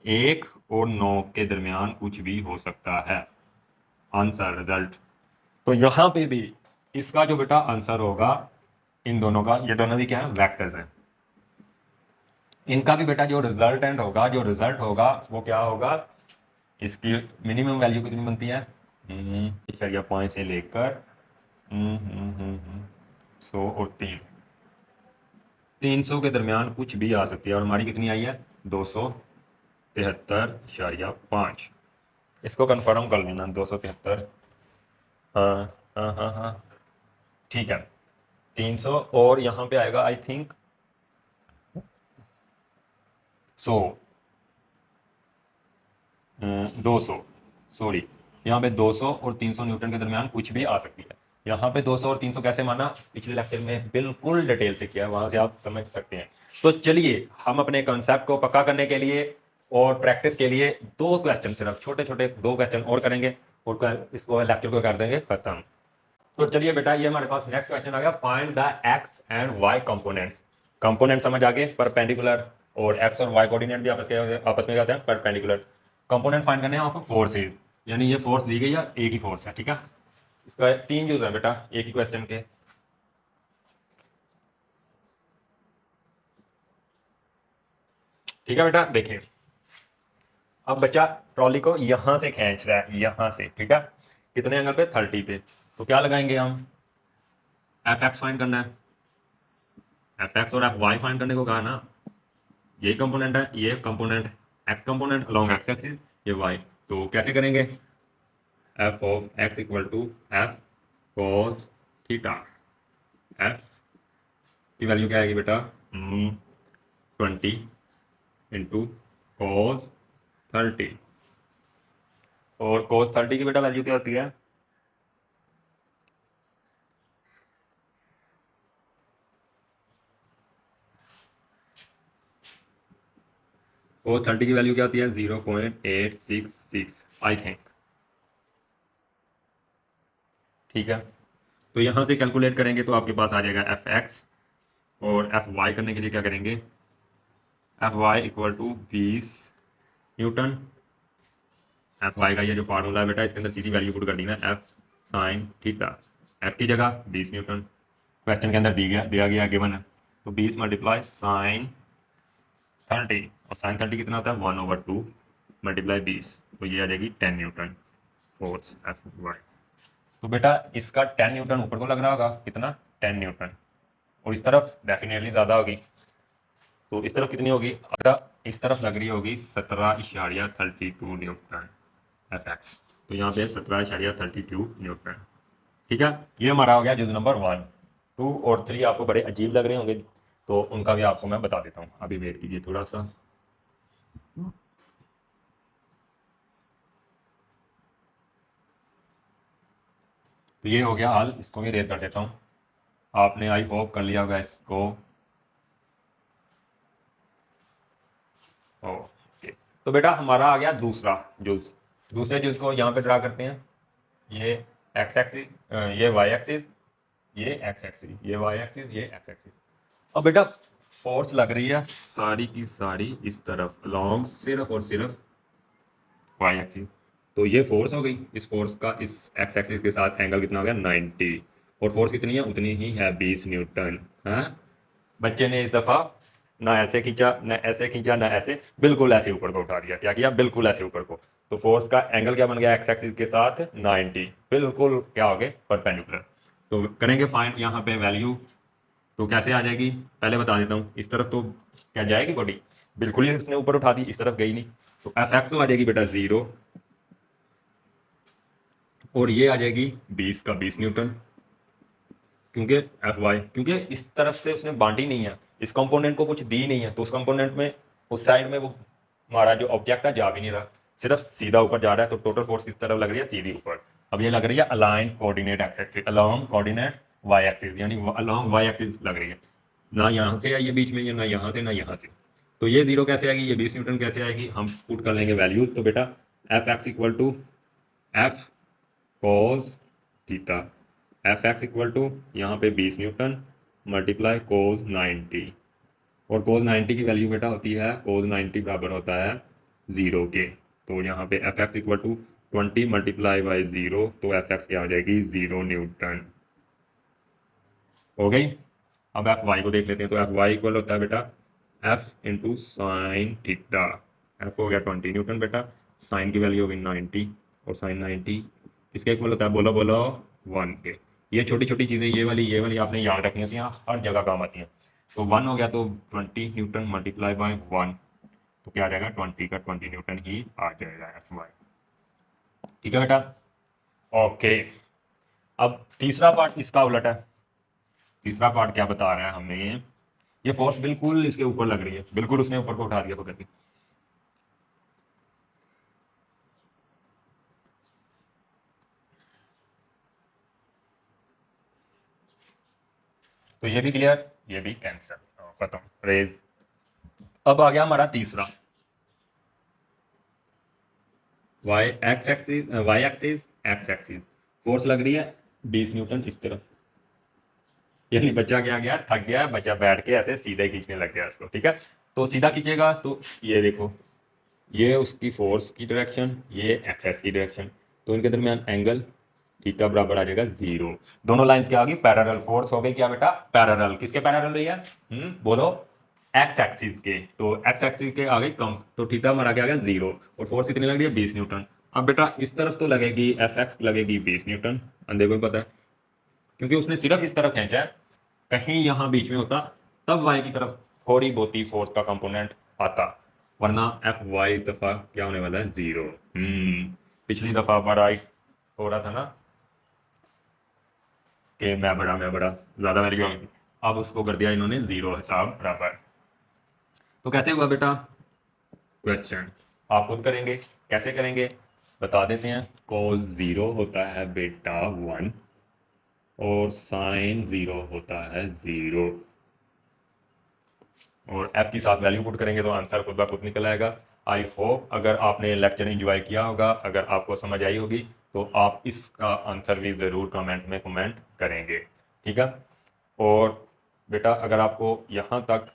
1 और 9 के दरमियान कुछ भी हो सकता है आंसर रिजल्ट। तो यहाँ पे भी इसका जो बेटा आंसर होगा इन दोनों का, ये दोनों भी क्या है वेक्टर्स हैं, इनका भी बेटा जो रिजल्टेंट होगा, जो रिजल्ट होगा वो क्या होगा, इसकी मिनिमम वैल्यू कितनी बनती है 5 से लेकर 100 और 300 के दरमियान कुछ भी आ सकती है, और हमारी कितनी आई है 273.5। इसको कंफर्म कर लेना 273। हाँ हाँ हाँ हाँ ठीक है, 300 और यहाँ पे आएगा आई थिंक 100 200, सॉरी यहाँ पे 200 और 300 न्यूटन के दरमियान कुछ भी आ सकती है। यहाँ पे 200 और 300 कैसे माना, पिछले लेक्चर में बिल्कुल डिटेल से किया है, वहां से आप समझ सकते हैं। तो चलिए हम अपने कॉन्सेप्ट को पक्का करने के लिए और प्रैक्टिस के लिए 2 क्वेश्चन, सिर्फ छोटे छोटे 2 क्वेश्चन और करेंगे, और इसको लेक्चर को कर देंगे खत्म। तो चलिए बेटा ये हमारे पास नेक्स्ट क्वेश्चन आ गया, find the X and Y components. Component समझ आगे, परपेंडिकुलर, और एक्स और वाई कोऑर्डिनेट भी आपस में क्या होते हैं परपेंडिकुलर। कंपोनेंट फाइंड करने हैं ऑफ फोर्सेज, यानी ये फोर्स दी गई है, एक ही फोर्स है। ठीक है, इसका 3 यूज है बेटा एक ही क्वेश्चन के। ठीक है बेटा, देखिए अब बच्चा ट्रॉली को यहां से खींच रहा है, यहां से। ठीक है, कितने एंगल पे 30 पे, तो क्या लगाएंगे हम, एफ एक्स फाइंड करना है, एफ एक्स और एफ वाई फाइंड करने को कहा ना, यही कंपोनेंट है, ये component X component along X axis, ये वाई। तो कैसे करेंगे, F of X equal to F cos theta. F की वैल्यू क्या आएगी बेटा 20 इंटू कॉस 30 और cos 30 की बेटा वैल्यू क्या होती है? cos 30 की वैल्यू क्या होती है? 0.866 आई थिंक। ठीक है, तो यहाँ से कैलकुलेट करेंगे तो आपके पास आ जाएगा एफ एक्स, और एफ वाई करने के लिए क्या करेंगे? F Y equal to 20 newton. F Y का ये जो फार्मूला है बेटा, इसके अंदर सीधी वैल्यू पुट कर दी ना, एफ साइन थीटा। एफ की जगह 20 न्यूटन क्वेश्चन के अंदर दिया गया गिवन है, तो 20 मल्टीप्लाई साइन 30, और साइन 30 कितना होता है? 1/2 मल्टीप्लाई 20, तो ये आ जाएगी 10 न्यूटन फोर्स एफ वाई। तो बेटा इसका 10 न्यूटन ऊपर को लग रहा होगा, कितना? 10 न्यूटन, और इस तरफ डेफिनेटली ज़्यादा होगी, तो इस तरफ कितनी होगी? अगर इस तरफ लग रही होगी 17.32 न्यूटन एफ एक्स, तो यहाँ पे 17.32 न्यूटन। ठीक है, ये हमारा हो गया जुज नंबर 1। 2 और 3 आपको बड़े अजीब लग रहे होंगे, तो उनका भी आपको मैं बता देता हूँ, अभी वेट कीजिए थोड़ा सा। तो ये हो गया हाल, इसको भी रेज कर देता हूँ। आपने आई होप कर लिया होगा इसको। ओके, तो बेटा हमारा आ गया दूसरा जुज। दूसरे जुज को यहाँ पे ड्रा करते हैं। ये एक्स एक्सिस, ये वाई एक्सिस, ये एक्स एक्सिस, ये वाई एक्सिस, ये एक्स एक्सिस। अब बेटा फोर्स लग रही है सारी की सारी इस तरफ लॉन्ग, सिर्फ और सिर्फ वाई एक्सिस। तो ये फोर्स हो गई, इस फोर्स का इस एक्स एक्सिस के साथ एंगल कितना हो गया? 90, और फोर्स कितनी है? उतनी ही है, 20 न्यूटन। हाँ, बच्चे ने इस दफा ना ऐसे खींचा, ना ऐसे खींचा, ना ऐसे, बिल्कुल ऐसे ऊपर को उठा दिया। क्या किया? बिल्कुल ऐसे ऊपर को। तो फोर्स का एंगल क्या बन गया एक्स एक्सिस के साथ? 90, बिल्कुल क्या हो गए? परपेंडिकुलर। तो करेंगे फाइंड यहाँ पे वैल्यू, तो कैसे आ जाएगी पहले बता देता हूँ। इस तरफ तो क्या जाएगी बॉडी, बिल्कुल ही उसने ऊपर उठा दी, इस तरफ गई नहीं, तो एफ एक्स तो आ जाएगी बेटा 0, और ये आ जाएगी 20 का 20 न्यूटन, क्योंकि एफ वाई, क्योंकि इस तरफ से उसने बांटी नहीं है, इस कंपोनेंट को कुछ दी नहीं है, तो उस कंपोनेंट में उस साइड में वो हमारा जो ऑब्जेक्ट है जा भी नहीं रहा, सिर्फ सीधा ऊपर जा रहा है। तो टोटल फोर्स किस तरफ लग रही है? सीधी ऊपर। अब ये लग रही है align coordinate axis, along coordinate Y axis, यानी अलोंग वाई एक्सिस लग रही है। ना यहाँ से है ये बीच में, या ना यहाँ से, ना यहाँ से। तो ये 0 कैसे आएगी? ये 20 न्यूटन कैसे आएगी? हम पुट कर लेंगे वैल्यूज। तो बेटा F X equal to F cos theta, F X equal to यहाँ पे 20 न्यूटन मल्टीप्लाई कोस 90, और कोस 90 की वैल्यू बेटा होती है, कोस 90 बराबर होता है 0 के। तो यहाँ पे F X equal to 20 multiply by 0, तो एफ एक्स क्या हो जाएगी? 0 न्यूटन हो गई। अब एफ वाई को देख लेते हैं। तो एफ वाई इक्वल होता है बेटा F into sine theta, F हो गया 20 न्यूटन बेटा, साइन की वैल्यू होगी 90, और साइन 90 किसके इक्वल होता है? बोलो बोलो, 1 के। ये छोटी छोटी चीज़ें, ये वाली आपने याद रखनी होती हैं, हर जगह काम आती हैं। तो 1 हो गया, तो 20 न्यूटन मल्टीप्लाई बाय 1, तो क्या आ जाएगा? 20 का 20 न्यूटन ही आ जाएगा एफ वाई। ठीक है बेटा, ओके। अब तीसरा पार्ट इसका उलट है। तीसरा पार्ट क्या बता रहा है हमें? ये फोर्स बिल्कुल इसके ऊपर लग रही है, बिल्कुल उसने ऊपर को उठा दिया पकड़ के। तो ये भी क्लियर, ये भी कैंसर, खत्म, रेज। अब आ गया हमारा तीसरा, Y X axis, Y axis X axis, force लग रही है 20 न्यूटन इस तरफ, यानी बच्चा क्या गया? थक गया, बच्चा बैठ के ऐसे सीधे खींचने लग गया इसको। ठीक है, तो सीधा खींचेगा तो ये देखो, ये उसकी फोर्स की डायरेक्शन, ये एक्सेस की डायरेक्शन, तो इनके दरमियान एंगल थीटा बराबर आ जाएगा 0। दोनों लाइंस क्या होगी? पैरेलल। फोर्स हो गई क्या बेटा? पैरेलल। किसके पैरेलल रही है? बोलो, एक्स एक्सिस के। तो एक्स एक्सिस के आ गई कम, तो थीटा हमारा क्या आ गया? 0, और फोर्स कितनी लग रही है? 20 न्यूटन। अब बेटा इस तरफ तो लगेगी एफ एक्स लगेगी 20 न्यूटन, अंधे को पता है, क्योंकि उसने सिर्फ इस तरफ खींचा है। कहीं यहाँ बीच में होता तब वाई की तरफ थोड़ी बहुत ही फोर्स का कंपोनेंट आता, वरना एफ वाई इस दफा क्या होने वाला है? 0। पिछली दफा हमारा हो रहा था ना कि मैं बड़ा ज्यादा वैल्यू आ गई थी, अब उसको कर दिया इन्होंने 0 हिसाब बराबर। तो कैसे हुआ बेटा? क्वेश्चन, आप खुद करेंगे, कैसे करेंगे बता देते हैं। cos 0 होता है बेटा 1 और sin 0 होता है 0, और f की साथ वैल्यू पुट करेंगे तो आंसर खुद ब खुद निकल आएगा। आई होप अगर आपने लेक्चर एंजॉय किया होगा, अगर आपको समझ आई होगी तो आप इसका आंसर भी ज़रूर कमेंट में कमेंट करेंगे, ठीक है। और बेटा अगर आपको यहाँ तक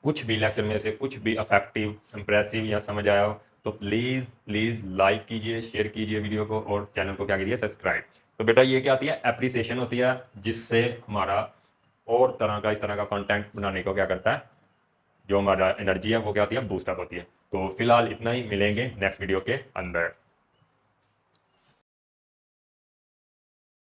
कुछ भी लेक्चर में से कुछ भी अफेक्टिव, इंप्रेसिव या समझ आया हो तो प्लीज़ प्लीज़ लाइक कीजिए, शेयर कीजिए वीडियो को, और चैनल को क्या कीजिए सब्सक्राइब। तो बेटा ये क्या आती है, एप्रिसिएशन होती है, जिससे हमारा और तरह का इस तरह का कंटेंट बनाने को क्या करता है, जो हमारा एनर्जी है वो क्या होती है, बूस्टअप होती है। तो फिलहाल इतना ही, मिलेंगे नेक्स्ट वीडियो के अंदर।